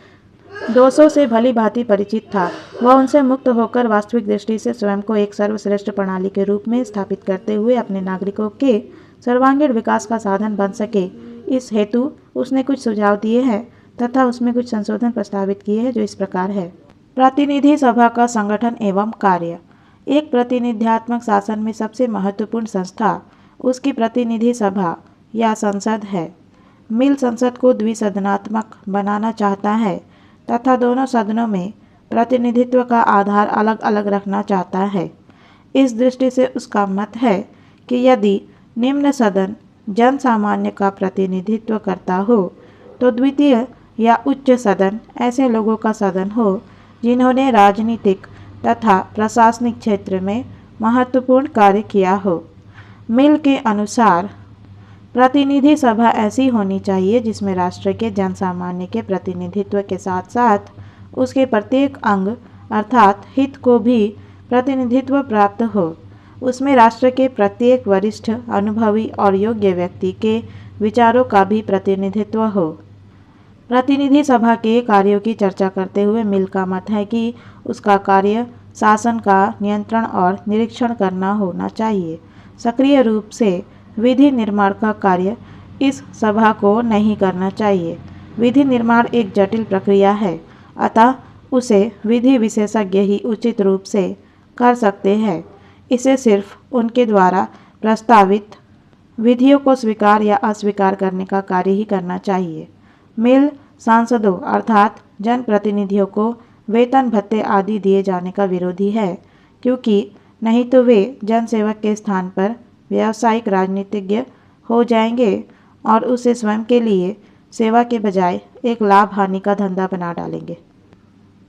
दोषों से भली भांति परिचित था। वह उनसे मुक्त होकर वास्तविक दृष्टि से स्वयं को एक सर्वश्रेष्ठ प्रणाली के रूप में स्थापित करते हुए अपने नागरिकों के सर्वांगीण विकास का साधन बन सके। इस हेतु उसने कुछ सुझाव दिए हैं तथा उसमें कुछ संशोधन प्रस्तावित किए हैं, जो इस प्रकार है। प्रतिनिधि सभा का संगठन एवं कार्य। एक प्रतिनिधियात्मक शासन में सबसे महत्वपूर्ण संस्था उसकी प्रतिनिधि सभा या संसद है। मिल संसद को द्विसदनात्मक बनाना चाहता है तथा दोनों सदनों में प्रतिनिधित्व का आधार अलग अलग रखना चाहता है। इस दृष्टि से उसका मत है कि यदि निम्न सदन जन सामान्य का प्रतिनिधित्व करता हो तो द्वितीय या उच्च सदन ऐसे लोगों का सदन हो जिन्होंने राजनीतिक तथा प्रशासनिक क्षेत्र में महत्वपूर्ण कार्य किया हो। मिल के अनुसार प्रतिनिधि सभा ऐसी होनी चाहिए जिसमें राष्ट्र के जन सामान्य के प्रतिनिधित्व के साथ साथ उसके प्रत्येक अंग अर्थात हित को भी प्रतिनिधित्व प्राप्त हो। उसमें राष्ट्र के प्रत्येक वरिष्ठ अनुभवी और योग्य व्यक्ति के विचारों का भी प्रतिनिधित्व हो। प्रतिनिधि सभा के कार्यों की चर्चा करते हुए मिल का मत है कि उसका कार्य शासन का नियंत्रण और निरीक्षण करना होना चाहिए। सक्रिय रूप से विधि निर्माण का कार्य इस सभा को नहीं करना चाहिए। विधि निर्माण एक जटिल प्रक्रिया है, अतः उसे विधि विशेषज्ञ ही उचित रूप से कर सकते हैं। इसे सिर्फ उनके द्वारा प्रस्तावित विधियों को स्वीकार या अस्वीकार करने का कार्य ही करना चाहिए। मिल सांसदों अर्थात जनप्रतिनिधियों को वेतन भत्ते आदि दिए जाने का विरोधी है, क्योंकि नहीं तो वे जनसेवक के स्थान पर व्यावसायिक राजनीतिज्ञ हो जाएंगे और उसे स्वयं के लिए सेवा के बजाय एक लाभ हानि का धंधा बना डालेंगे।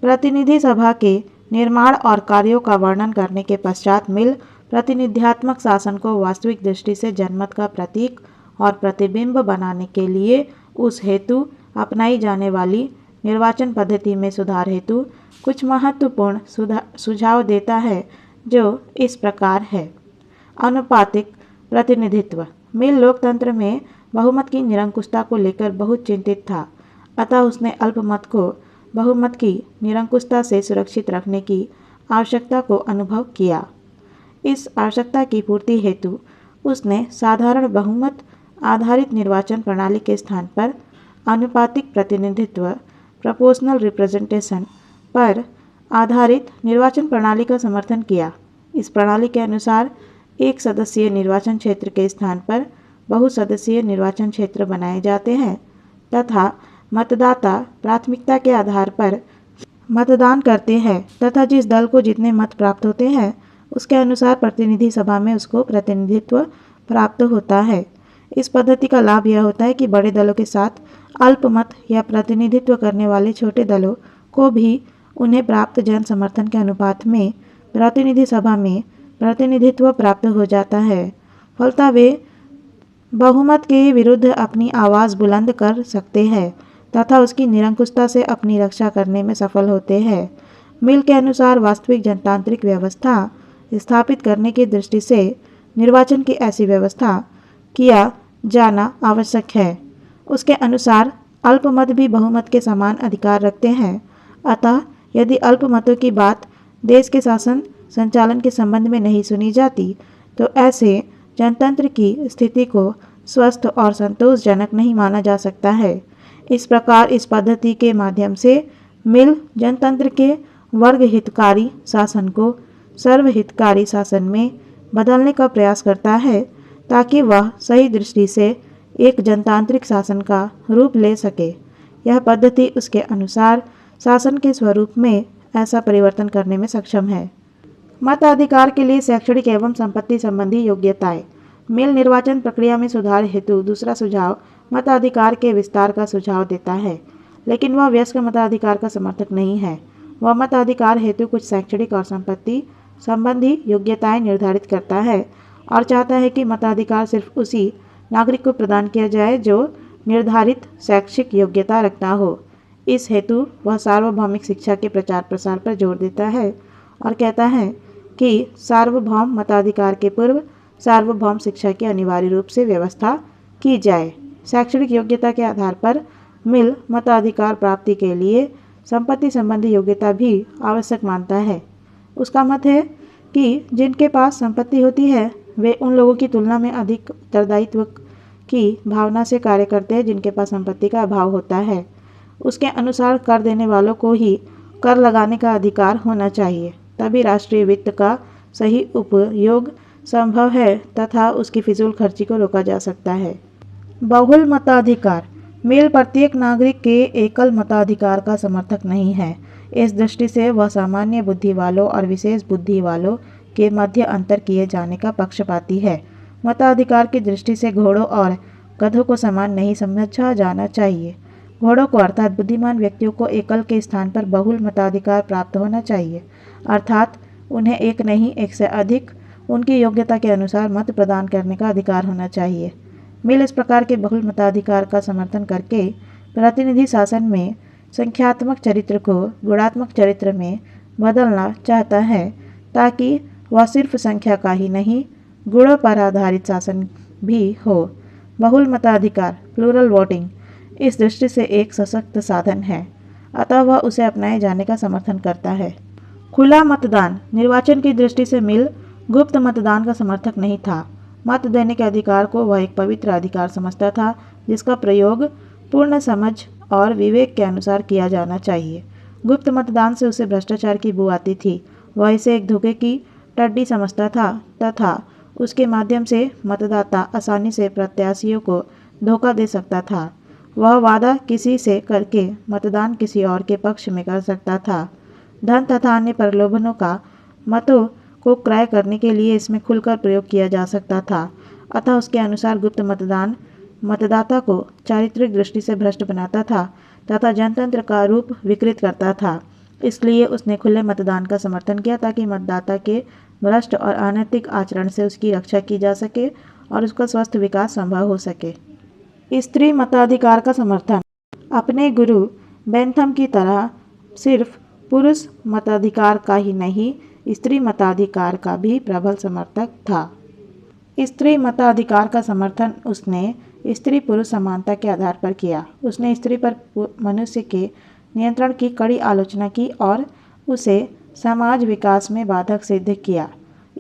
प्रतिनिधि सभा के निर्माण और कार्यों का वर्णन करने के पश्चात मिल प्रतिनिध्यात्मक शासन को वास्तविक दृष्टि से जनमत का प्रतीक और प्रतिबिंब बनाने के लिए उस हेतु अपनाई जाने वाली निर्वाचन पद्धति में सुधार हेतु कुछ महत्वपूर्ण सुझाव देता है, जो इस प्रकार है। अनुपातिक प्रतिनिधित्व। मिल लोकतंत्र में बहुमत की निरंकुशता को लेकर बहुत चिंतित था, अतः उसने अल्पमत को बहुमत की निरंकुशता से सुरक्षित रखने की आवश्यकता को अनुभव किया। इस आवश्यकता की पूर्ति हेतु उसने साधारण बहुमत आधारित निर्वाचन प्रणाली के स्थान पर अनुपातिक प्रतिनिधित्व प्रोपोर्शनल रिप्रेजेंटेशन पर आधारित निर्वाचन प्रणाली का समर्थन किया। इस प्रणाली के अनुसार एक सदस्यीय निर्वाचन क्षेत्र के स्थान पर बहुसदस्यीय निर्वाचन क्षेत्र बनाए जाते हैं तथा मतदाता प्राथमिकता के आधार पर मतदान करते हैं तथा जिस दल को जितने मत प्राप्त होते हैं उसके अनुसार प्रतिनिधि सभा में उसको प्रतिनिधित्व प्राप्त होता है। इस पद्धति का लाभ यह होता है कि बड़े दलों के साथ अल्पमत या प्रतिनिधित्व करने वाले छोटे दलों को भी उन्हें प्राप्त जन समर्थन के अनुपात में प्रतिनिधि सभा में प्रतिनिधित्व प्राप्त हो जाता है। फलतः वे बहुमत के विरुद्ध अपनी आवाज़ बुलंद कर सकते हैं तथा उसकी निरंकुशता से अपनी रक्षा करने में सफल होते हैं। मिल के अनुसार वास्तविक जनतांत्रिक व्यवस्था स्थापित करने की दृष्टि से निर्वाचन की ऐसी व्यवस्था किया जाना आवश्यक है। उसके अनुसार अल्पमत भी बहुमत के समान अधिकार रखते हैं, अतः यदि अल्पमतों की बात देश के शासन संचालन के संबंध में नहीं सुनी जाती तो ऐसे जनतंत्र की स्थिति को स्वस्थ और संतोषजनक नहीं माना जा सकता है। इस प्रकार इस पद्धति के माध्यम से मिल जनतंत्र के वर्ग हितकारी शासन को सर्वहितकारी शासन में बदलने का प्रयास करता है ताकि वह सही दृष्टि से एक जनतांत्रिक शासन का रूप ले सके। यह पद्धति उसके अनुसार शासन के स्वरूप में ऐसा परिवर्तन करने में सक्षम है। मताधिकार के लिए शैक्षणिक एवं संपत्ति संबंधी योग्यताएं। मिल निर्वाचन प्रक्रिया में सुधार हेतु दूसरा सुझाव मताधिकार के विस्तार का सुझाव देता है, लेकिन वह वयस्क मताधिकार का समर्थक नहीं है। वह मताधिकार हेतु कुछ शैक्षणिक और संपत्ति संबंधी योग्यताएं निर्धारित करता है और चाहता है कि मताधिकार सिर्फ उसी नागरिक को प्रदान किया जाए जो निर्धारित शैक्षिक योग्यता रखता हो। इस हेतु वह सार्वभौमिक शिक्षा के प्रचार प्रसार पर जोर देता है और कहता है कि सार्वभौम मताधिकार के पूर्व सार्वभौम शिक्षा की अनिवार्य रूप से व्यवस्था की जाए। शैक्षणिक योग्यता के आधार पर मिल मताधिकार प्राप्ति के लिए संपत्ति संबंधी योग्यता भी आवश्यक मानता है। उसका मत है कि जिनके पास संपत्ति होती है वे उन लोगों की तुलना में अधिक उत्तरदायित्व की भावना से कार्य करते हैं जिनके पास संपत्ति का अभाव होता है। उसके अनुसार कर देने वालों को ही कर लगाने का अधिकार होना चाहिए, तभी राष्ट्रीय वित्त का सही उपयोग संभव है तथा उसकी फिजूल खर्ची को रोका जा सकता है। बहुल मताधिकार। मिल प्रत्येक नागरिक के एकल मताधिकार का समर्थक नहीं है। इस दृष्टि से वह सामान्य बुद्धि वालों और विशेष बुद्धि वालों के मध्य अंतर किए जाने का पक्षपाती है। मताधिकार की दृष्टि से घोड़ों और गधों को समान नहीं समझा जाना चाहिए। घोड़ों को अर्थात बुद्धिमान व्यक्तियों को एकल के स्थान पर बहुल मताधिकार प्राप्त होना चाहिए, अर्थात उन्हें एक नहीं एक से अधिक उनकी योग्यता के अनुसार मत प्रदान करने का अधिकार होना चाहिए। मिल इस प्रकार के बहुल मताधिकार का समर्थन करके प्रतिनिधि शासन में संख्यात्मक चरित्र को गुणात्मक चरित्र में बदलना चाहता है ताकि वह सिर्फ संख्या का ही नहीं गुणों पर आधारित शासन भी हो। बहुल मताधिकार प्लूरल वोटिंग इस दृष्टि से एक सशक्त साधन है, अतः वह उसे अपनाए जाने का समर्थन करता है। खुला मतदान। निर्वाचन की दृष्टि से मिल गुप्त मतदान का समर्थक नहीं था। मत देने के अधिकार को वह एक पवित्र अधिकार समझता था जिसका प्रयोग पूर्ण समझ और विवेक के अनुसार किया जाना चाहिए। गुप्त मतदान से उसे भ्रष्टाचार की बू आती थी। वह इसे एक धोखे की टड्डी समझता था तथा उसके माध्यम से मतदाता आसानी से प्रत्याशियों को धोखा दे सकता था। वह वादा किसी से करके मतदान किसी और के पक्ष में कर सकता था। धन तथा अन्य प्रलोभनों का मतों को क्रय करने के लिए इसमें खुलकर प्रयोग किया जा सकता था। अतः उसके अनुसार गुप्त मतदान मतदाता को चारित्रिक दृष्टि से भ्रष्ट बनाता था तथा जनतंत्र का रूप विकृत करता था। इसलिए उसने खुले मतदान का समर्थन किया ताकि मतदाता के भ्रष्ट और अनैतिक आचरण से उसकी रक्षा की जा सके और उसका स्वस्थ विकास संभव हो सके। स्त्री मताधिकार का समर्थन। अपने गुरु बेंथम की तरह सिर्फ पुरुष मताधिकार का ही नहीं, स्त्री मताधिकार का भी प्रबल समर्थक था। स्त्री मताधिकार का समर्थन उसने स्त्री पुरुष समानता के आधार पर किया। उसने स्त्री पर मनुष्य के नियंत्रण की कड़ी आलोचना की और उसे समाज विकास में बाधक सिद्ध किया।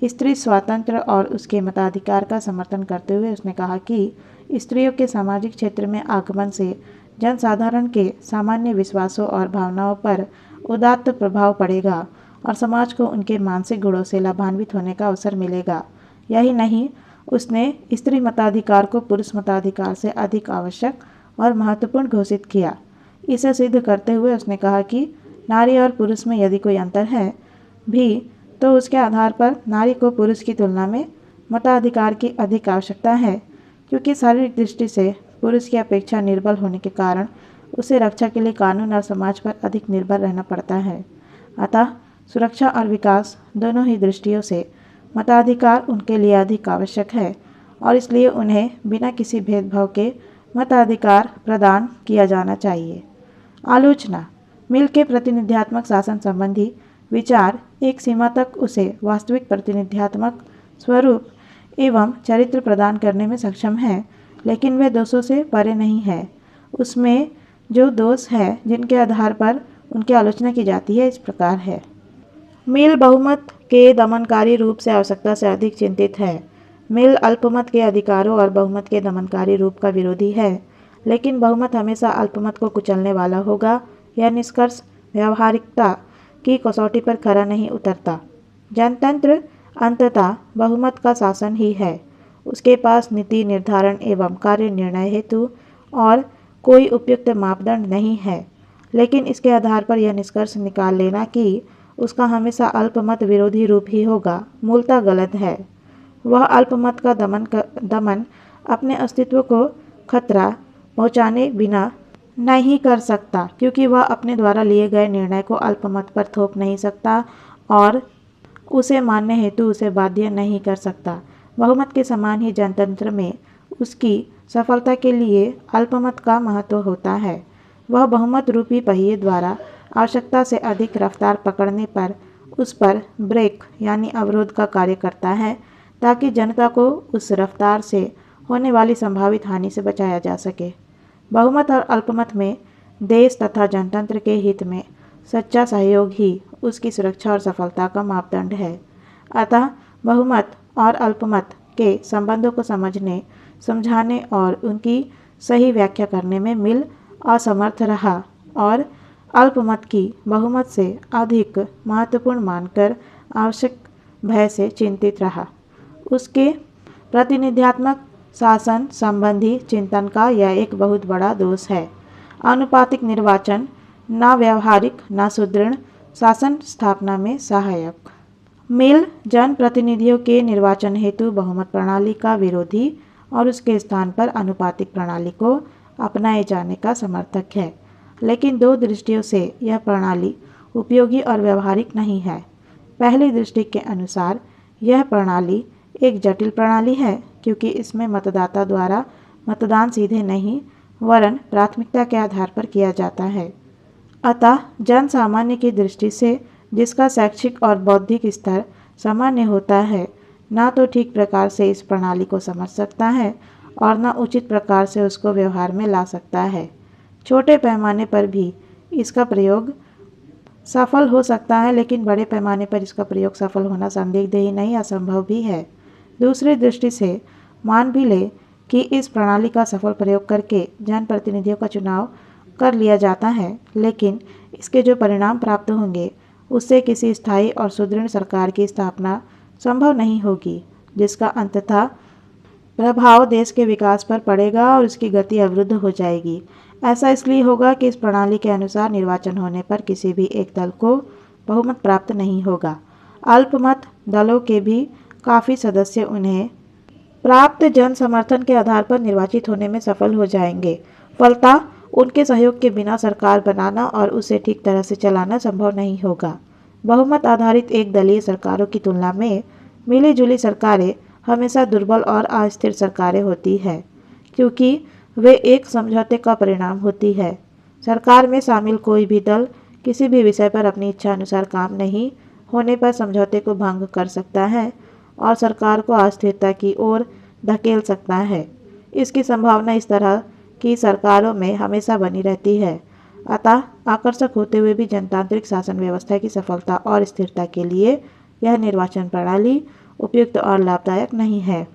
स्त्री स्वातंत्र्य और उसके मताधिकार का समर्थन करते हुए उसने कहा कि स्त्रियों के सामाजिक क्षेत्र में आगमन से जनसाधारण के सामान्य विश्वासों और भावनाओं पर उदात्त प्रभाव पड़ेगा और समाज को उनके मानसिक गुणों से लाभान्वित होने का अवसर मिलेगा। यही नहीं, उसने स्त्री मताधिकार को पुरुष मताधिकार से अधिक आवश्यक और महत्वपूर्ण घोषित किया। इसे सिद्ध करते हुए उसने कहा कि नारी और पुरुष में यदि कोई अंतर है भी तो उसके आधार पर नारी को पुरुष की तुलना में मताधिकार की अधिक आवश्यकता है, क्योंकि शारीरिक दृष्टि से पुरुष की अपेक्षा निर्बल होने के कारण उसे रक्षा के लिए कानून और समाज पर अधिक निर्भर रहना पड़ता है। अतः सुरक्षा और विकास दोनों ही दृष्टियों से मताधिकार उनके लिए अधिक आवश्यक है और इसलिए उन्हें बिना किसी भेदभाव के मताधिकार प्रदान किया जाना चाहिए। आलोचना। मिल के प्रतिनिध्यात्मक शासन संबंधी विचार एक सीमा तक उसे वास्तविक प्रतिनिध्यात्मक स्वरूप एवं चरित्र प्रदान करने में सक्षम है, लेकिन वे दोषों से परे नहीं है। उसमें जो दोष है जिनके आधार पर उनकी आलोचना की जाती है इस प्रकार है। मिल बहुमत के दमनकारी रूप से आवश्यकता से अधिक चिंतित है। मिल अल्पमत के अधिकारों और बहुमत के दमनकारी रूप का विरोधी है, लेकिन बहुमत हमेशा अल्पमत को कुचलने वाला होगा। यह निष्कर्ष व्यावहारिकता की कसौटी पर खरा नहीं उतरता। जनतंत्र अंततः बहुमत का शासन ही है। उसके पास नीति निर्धारण एवं कार्य निर्णय हेतु और कोई उपयुक्त मापदंड नहीं है, लेकिन इसके आधार पर यह निष्कर्ष निकाल लेना कि उसका हमेशा अल्पमत विरोधी रूप ही होगा, मूलतः गलत है। वह अल्पमत का दमन अपने अस्तित्व को खतरा पहुंचाने बिना नहीं कर सकता, क्योंकि वह अपने द्वारा लिए गए निर्णय को अल्पमत पर थोप नहीं सकता और उसे मानने हेतु उसे बाध्य नहीं कर सकता। बहुमत के समान ही जनतंत्र में उसकी सफलता के लिए अल्पमत का महत्व होता है। वह बहुमत रूपी पहिए द्वारा आवश्यकता से अधिक रफ्तार पकड़ने पर उस पर ब्रेक यानी अवरोध का कार्य करता है, ताकि जनता को उस रफ्तार से होने वाली संभावित हानि से बचाया जा सके। बहुमत और अल्पमत में देश तथा जनतंत्र के हित में सच्चा सहयोग ही उसकी सुरक्षा और सफलता का मापदंड है। अतः बहुमत और अल्पमत के संबंधों को समझने, समझाने और उनकी सही व्याख्या करने में मिल असमर्थ रहा और अल्पमत की बहुमत से अधिक महत्वपूर्ण मानकर आवश्यक भय से चिंतित रहा। उसके प्रतिनिध्यात्मक शासन संबंधी चिंतन का यह एक बहुत बड़ा दोष है। आनुपातिक निर्वाचन न व्यावहारिक न सुदृढ़ शासन स्थापना में सहायक। मिल जनप्रतिनिधियों के निर्वाचन हेतु बहुमत प्रणाली का विरोधी और उसके स्थान पर अनुपातिक प्रणाली को अपनाए जाने का समर्थक है, लेकिन दो दृष्टियों से यह प्रणाली उपयोगी और व्यवहारिक नहीं है। पहली दृष्टि के अनुसार यह प्रणाली एक जटिल प्रणाली है, क्योंकि इसमें मतदाता द्वारा मतदान सीधे नहीं वरन प्राथमिकता के आधार पर किया जाता है। अतः जन सामान्य की दृष्टि से जिसका शैक्षिक और बौद्धिक स्तर सामान्य होता है, ना तो ठीक प्रकार से इस प्रणाली को समझ सकता है और न उचित प्रकार से उसको व्यवहार में ला सकता है। छोटे पैमाने पर भी इसका प्रयोग सफल हो सकता है, लेकिन बड़े पैमाने पर इसका प्रयोग सफल होना संदिग्ध ही नहीं असंभव भी है। दूसरी दृष्टि से मान भी ले कि इस प्रणाली का सफल प्रयोग करके जनप्रतिनिधियों का चुनाव कर लिया जाता है, लेकिन इसके जो परिणाम प्राप्त होंगे उससे किसी स्थायी और सुदृढ़ सरकार की स्थापना संभव नहीं होगी, जिसका अंततः प्रभाव देश के विकास पर पड़ेगा और उसकी गति अवरुद्ध हो जाएगी। ऐसा इसलिए होगा कि इस प्रणाली के अनुसार निर्वाचन होने पर किसी भी एक दल को बहुमत प्राप्त नहीं होगा। अल्पमत दलों के भी काफ़ी सदस्य उन्हें प्राप्त जन समर्थन के आधार पर निर्वाचित होने में सफल हो जाएंगे। फलतः उनके सहयोग के बिना सरकार बनाना और उसे ठीक तरह से चलाना संभव नहीं होगा। बहुमत आधारित एक दलीय सरकारों की तुलना में मिली जुली सरकारें हमेशा दुर्बल और अस्थिर सरकारें होती है, क्योंकि वे एक समझौते का परिणाम होती है। सरकार में शामिल कोई भी दल किसी भी विषय पर अपनी इच्छा अनुसार काम नहीं होने पर समझौते को भंग कर सकता है और सरकार को अस्थिरता की ओर धकेल सकता है। इसकी संभावना इस तरह की सरकारों में हमेशा बनी रहती है। अतः आकर्षक होते हुए भी जनतांत्रिक शासन व्यवस्था की सफलता और स्थिरता के लिए यह निर्वाचन प्रणाली उपयुक्त और लाभदायक नहीं है।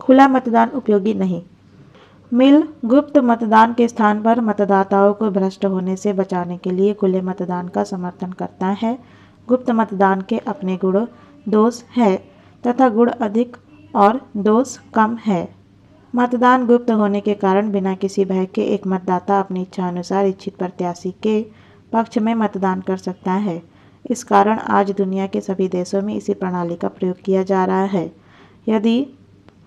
खुला मतदान उपयोगी नहीं। मिल गुप्त मतदान के स्थान पर मतदाताओं को भ्रष्ट होने से बचाने के लिए खुले मतदान का समर्थन करता है। गुप्त मतदान के अपने गुण दोष है तथा गुण अधिक और दोष कम है। मतदान गुप्त होने के कारण बिना किसी भय के एक मतदाता अपनी इच्छा अनुसार इच्छित प्रत्याशी के पक्ष में मतदान कर सकता है। इस कारण आज दुनिया के सभी देशों में इसी प्रणाली का प्रयोग किया जा रहा है। यदि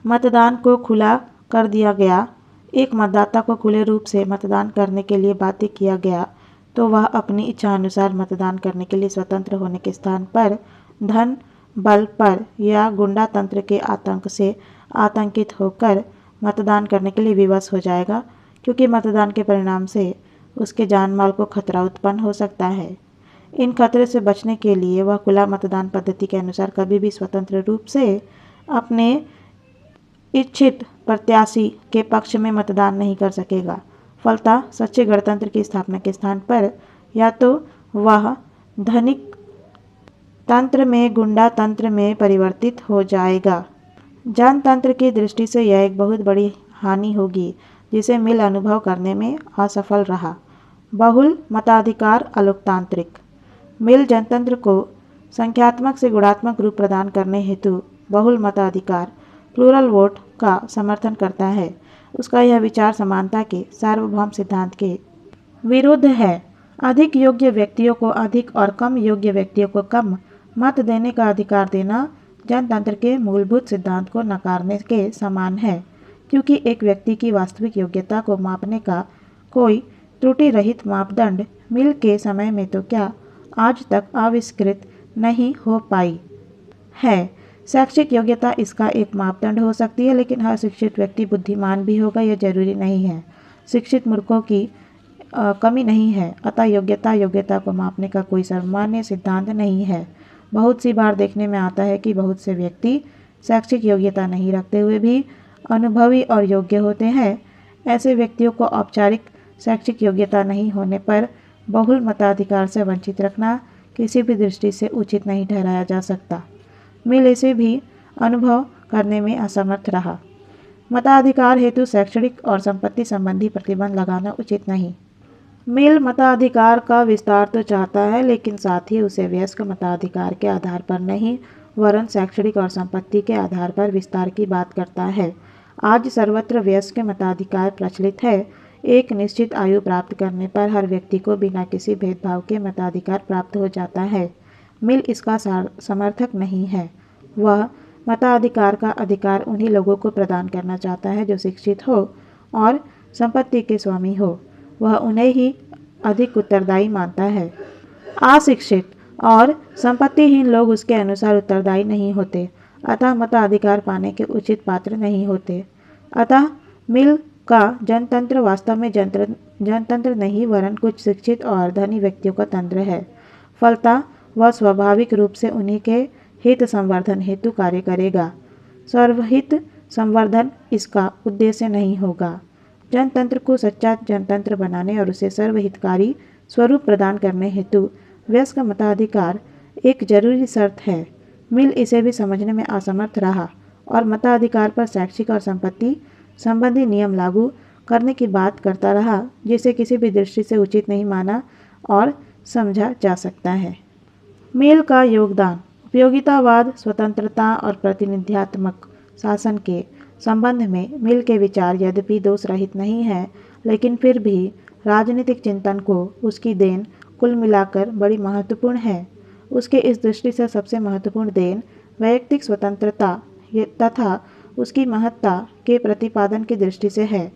मतदान को खुला कर दिया गया, एक मतदाता को खुले रूप से मतदान करने के लिए बाध्य किया गया, तो वह अपनी इच्छा अनुसार मतदान करने के लिए स्वतंत्र होने के स्थान पर धन बल पर या गुंडा तंत्र के आतंक से आतंकित होकर मतदान करने के लिए विवश हो जाएगा, क्योंकि मतदान के परिणाम से उसके जान माल को खतरा उत्पन्न हो सकता है। इन खतरे से बचने के लिए वह खुला मतदान पद्धति के अनुसार कभी भी स्वतंत्र रूप से अपने इच्छित प्रत्याशी के पक्ष में मतदान नहीं कर सकेगा। फलतः सच्चे गणतंत्र की स्थापना के स्थान पर या तो वह धनिक तंत्र में गुंडा तंत्र में परिवर्तित हो जाएगा। जनतंत्र की दृष्टि से यह एक बहुत बड़ी हानि होगी, जिसे मिल अनुभव करने में असफल रहा। बहुल मताधिकार अलोकतांत्रिक। मिल जनतंत्र को संख्यात्मक से गुणात्मक रूप प्रदान करने हेतु बहुल मताधिकार प्लूरल वोट का समर्थन करता है। उसका यह विचार समानता के सार्वभौम सिद्धांत के विरुद्ध है। अधिक योग्य व्यक्तियों को अधिक और कम योग्य व्यक्तियों को कम मत देने का अधिकार देना जनतंत्र के मूलभूत सिद्धांत को नकारने के समान है, क्योंकि एक व्यक्ति की वास्तविक योग्यता को मापने का कोई त्रुटि रहित मापदंड मिल के समय में तो क्या आज तक आविष्कृत नहीं हो पाई है। शैक्षिक योग्यता इसका एक मापदंड हो सकती है, लेकिन हर शिक्षित व्यक्ति बुद्धिमान भी होगा यह जरूरी नहीं है। शिक्षित मूर्खों की कमी नहीं है। अतः योग्यता को मापने का कोई सामान्य सिद्धांत नहीं है। बहुत सी बार देखने में आता है कि बहुत से व्यक्ति शैक्षिक योग्यता नहीं रखते हुए भी अनुभवी और योग्य होते हैं। ऐसे व्यक्तियों को औपचारिक शैक्षिक योग्यता नहीं होने पर बहुल मताधिकार से वंचित रखना किसी भी दृष्टि से उचित नहीं ठहराया जा सकता। मिल इसे भी अनुभव करने में असमर्थ रहा। मताधिकार हेतु शैक्षणिक और संपत्ति संबंधी प्रतिबंध लगाना उचित नहीं। मिल मताधिकार का विस्तार तो चाहता है, लेकिन साथ ही उसे वयस्क मताधिकार के आधार पर नहीं वरन शैक्षणिक और संपत्ति के आधार पर विस्तार की बात करता है। आज सर्वत्र वयस्क मताधिकार प्रचलित है। एक निश्चित आयु प्राप्त करने पर हर व्यक्ति को बिना किसी भेदभाव के मताधिकार प्राप्त हो जाता है। मिल इसका समर्थक नहीं है। वह मताधिकार का अधिकार उन्हीं लोगों को प्रदान करना चाहता है जो शिक्षित हो और संपत्ति के स्वामी हो। वह उन्हें ही अधिक उत्तरदायी मानता है। अशिक्षित और संपत्तिहीन लोग उसके अनुसार उत्तरदायी नहीं होते, अतः मताधिकार पाने के उचित पात्र नहीं होते। अतः मिल का जनतंत्र वास्तव में जनतंत्र नहीं वरन कुछ शिक्षित और धनी व्यक्तियों का तंत्र है। फलतः वह स्वाभाविक रूप से उन्हीं के हित संवर्धन हेतु कार्य करेगा। सर्वहित संवर्धन इसका उद्देश्य नहीं होगा। जनतंत्र को सच्चा जनतंत्र बनाने और उसे सर्वहितकारी स्वरूप प्रदान करने हेतु वयस्क मताधिकार एक जरूरी शर्त है। मिल इसे भी समझने में असमर्थ रहा और मताधिकार पर शैक्षिक और संपत्ति संबंधी नियम लागू करने की बात करता रहा, जिसे किसी भी दृष्टि से उचित नहीं माना और समझा जा सकता है। मिल का योगदान। उपयोगितावाद, स्वतंत्रता और प्रतिनिध्यात्मक शासन के संबंध में मिल के विचार यद्यपि दोष रहित नहीं है, लेकिन फिर भी राजनीतिक चिंतन को उसकी देन कुल मिलाकर बड़ी महत्वपूर्ण है। उसके इस दृष्टि से सबसे महत्वपूर्ण देन वैयक्तिक स्वतंत्रता तथा उसकी महत्ता के प्रतिपादन की दृष्टि से है।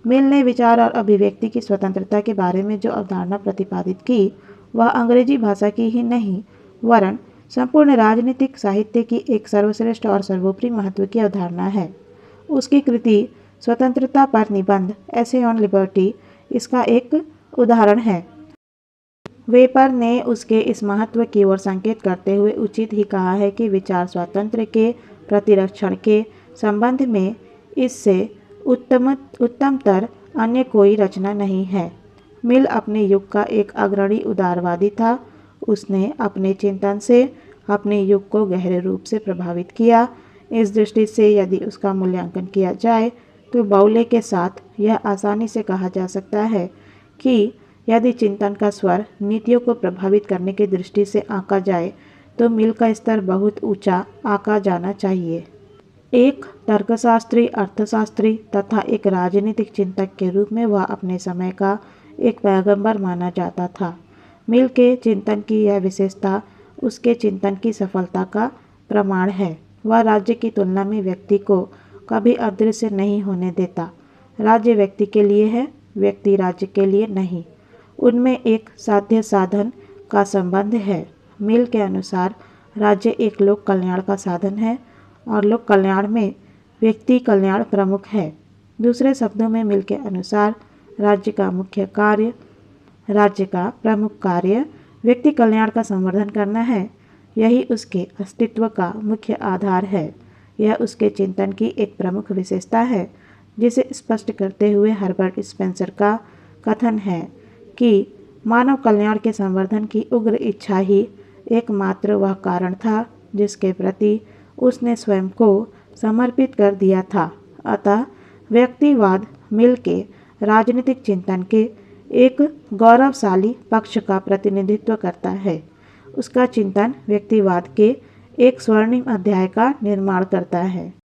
मिल ने विचार और अभिव्यक्ति की स्वतंत्रता के बारे में जो अवधारणा प्रतिपादित की, वह अंग्रेजी भाषा की ही नहीं वरन संपूर्ण राजनीतिक साहित्य की एक सर्वश्रेष्ठ और सर्वोपरि महत्व की अवधारणा है। उसकी कृति स्वतंत्रता पर निबंध एसे ऑन लिबर्टी इसका एक उदाहरण है। वेपर ने उसके इस महत्व की ओर संकेत करते हुए उचित ही कहा है कि विचार स्वातंत्र्य के प्रतिरक्षण के संबंध में इससे उत्तमतर अन्य कोई रचना नहीं है। मिल अपने युग का एक अग्रणी उदारवादी था। उसने अपने चिंतन से अपने युग को गहरे रूप से प्रभावित किया। इस दृष्टि से यदि उसका मूल्यांकन किया जाए तो बाउले के साथ यह आसानी से कहा जा सकता है कि यदि चिंतन का स्वर नीतियों को प्रभावित करने की दृष्टि से आंका जाए तो मिल का स्तर बहुत ऊंचा आंका जाना चाहिए। एक तर्कशास्त्री, अर्थशास्त्री तथा एक राजनीतिक चिंतक के रूप में वह अपने समय का एक पैगंबर माना जाता था। मिल के चिंतन की यह विशेषता उसके चिंतन की सफलता का प्रमाण है। वह राज्य की तुलना में व्यक्ति को कभी अदृश्य नहीं होने देता। राज्य व्यक्ति के लिए है, व्यक्ति राज्य के लिए नहीं। उनमें एक साध्य साधन का संबंध है। मिल के अनुसार राज्य एक लोक कल्याण का साधन है और लोक कल्याण में व्यक्ति कल्याण प्रमुख है। दूसरे शब्दों में मिल के अनुसार राज्य का प्रमुख कार्य व्यक्ति कल्याण का संवर्धन करना है। यही उसके अस्तित्व का मुख्य आधार है। यह उसके चिंतन की एक प्रमुख विशेषता है, जिसे स्पष्ट करते हुए हर्बर्ट स्पेंसर का कथन है कि मानव कल्याण के संवर्धन की उग्र इच्छा ही एकमात्र वह कारण था जिसके प्रति उसने स्वयं को समर्पित कर दिया था। अतः व्यक्तिवाद मिल के राजनीतिक चिंतन के एक गौरवशाली पक्ष का प्रतिनिधित्व करता है। उसका चिंतन व्यक्तिवाद के एक स्वर्णिम अध्याय का निर्माण करता है।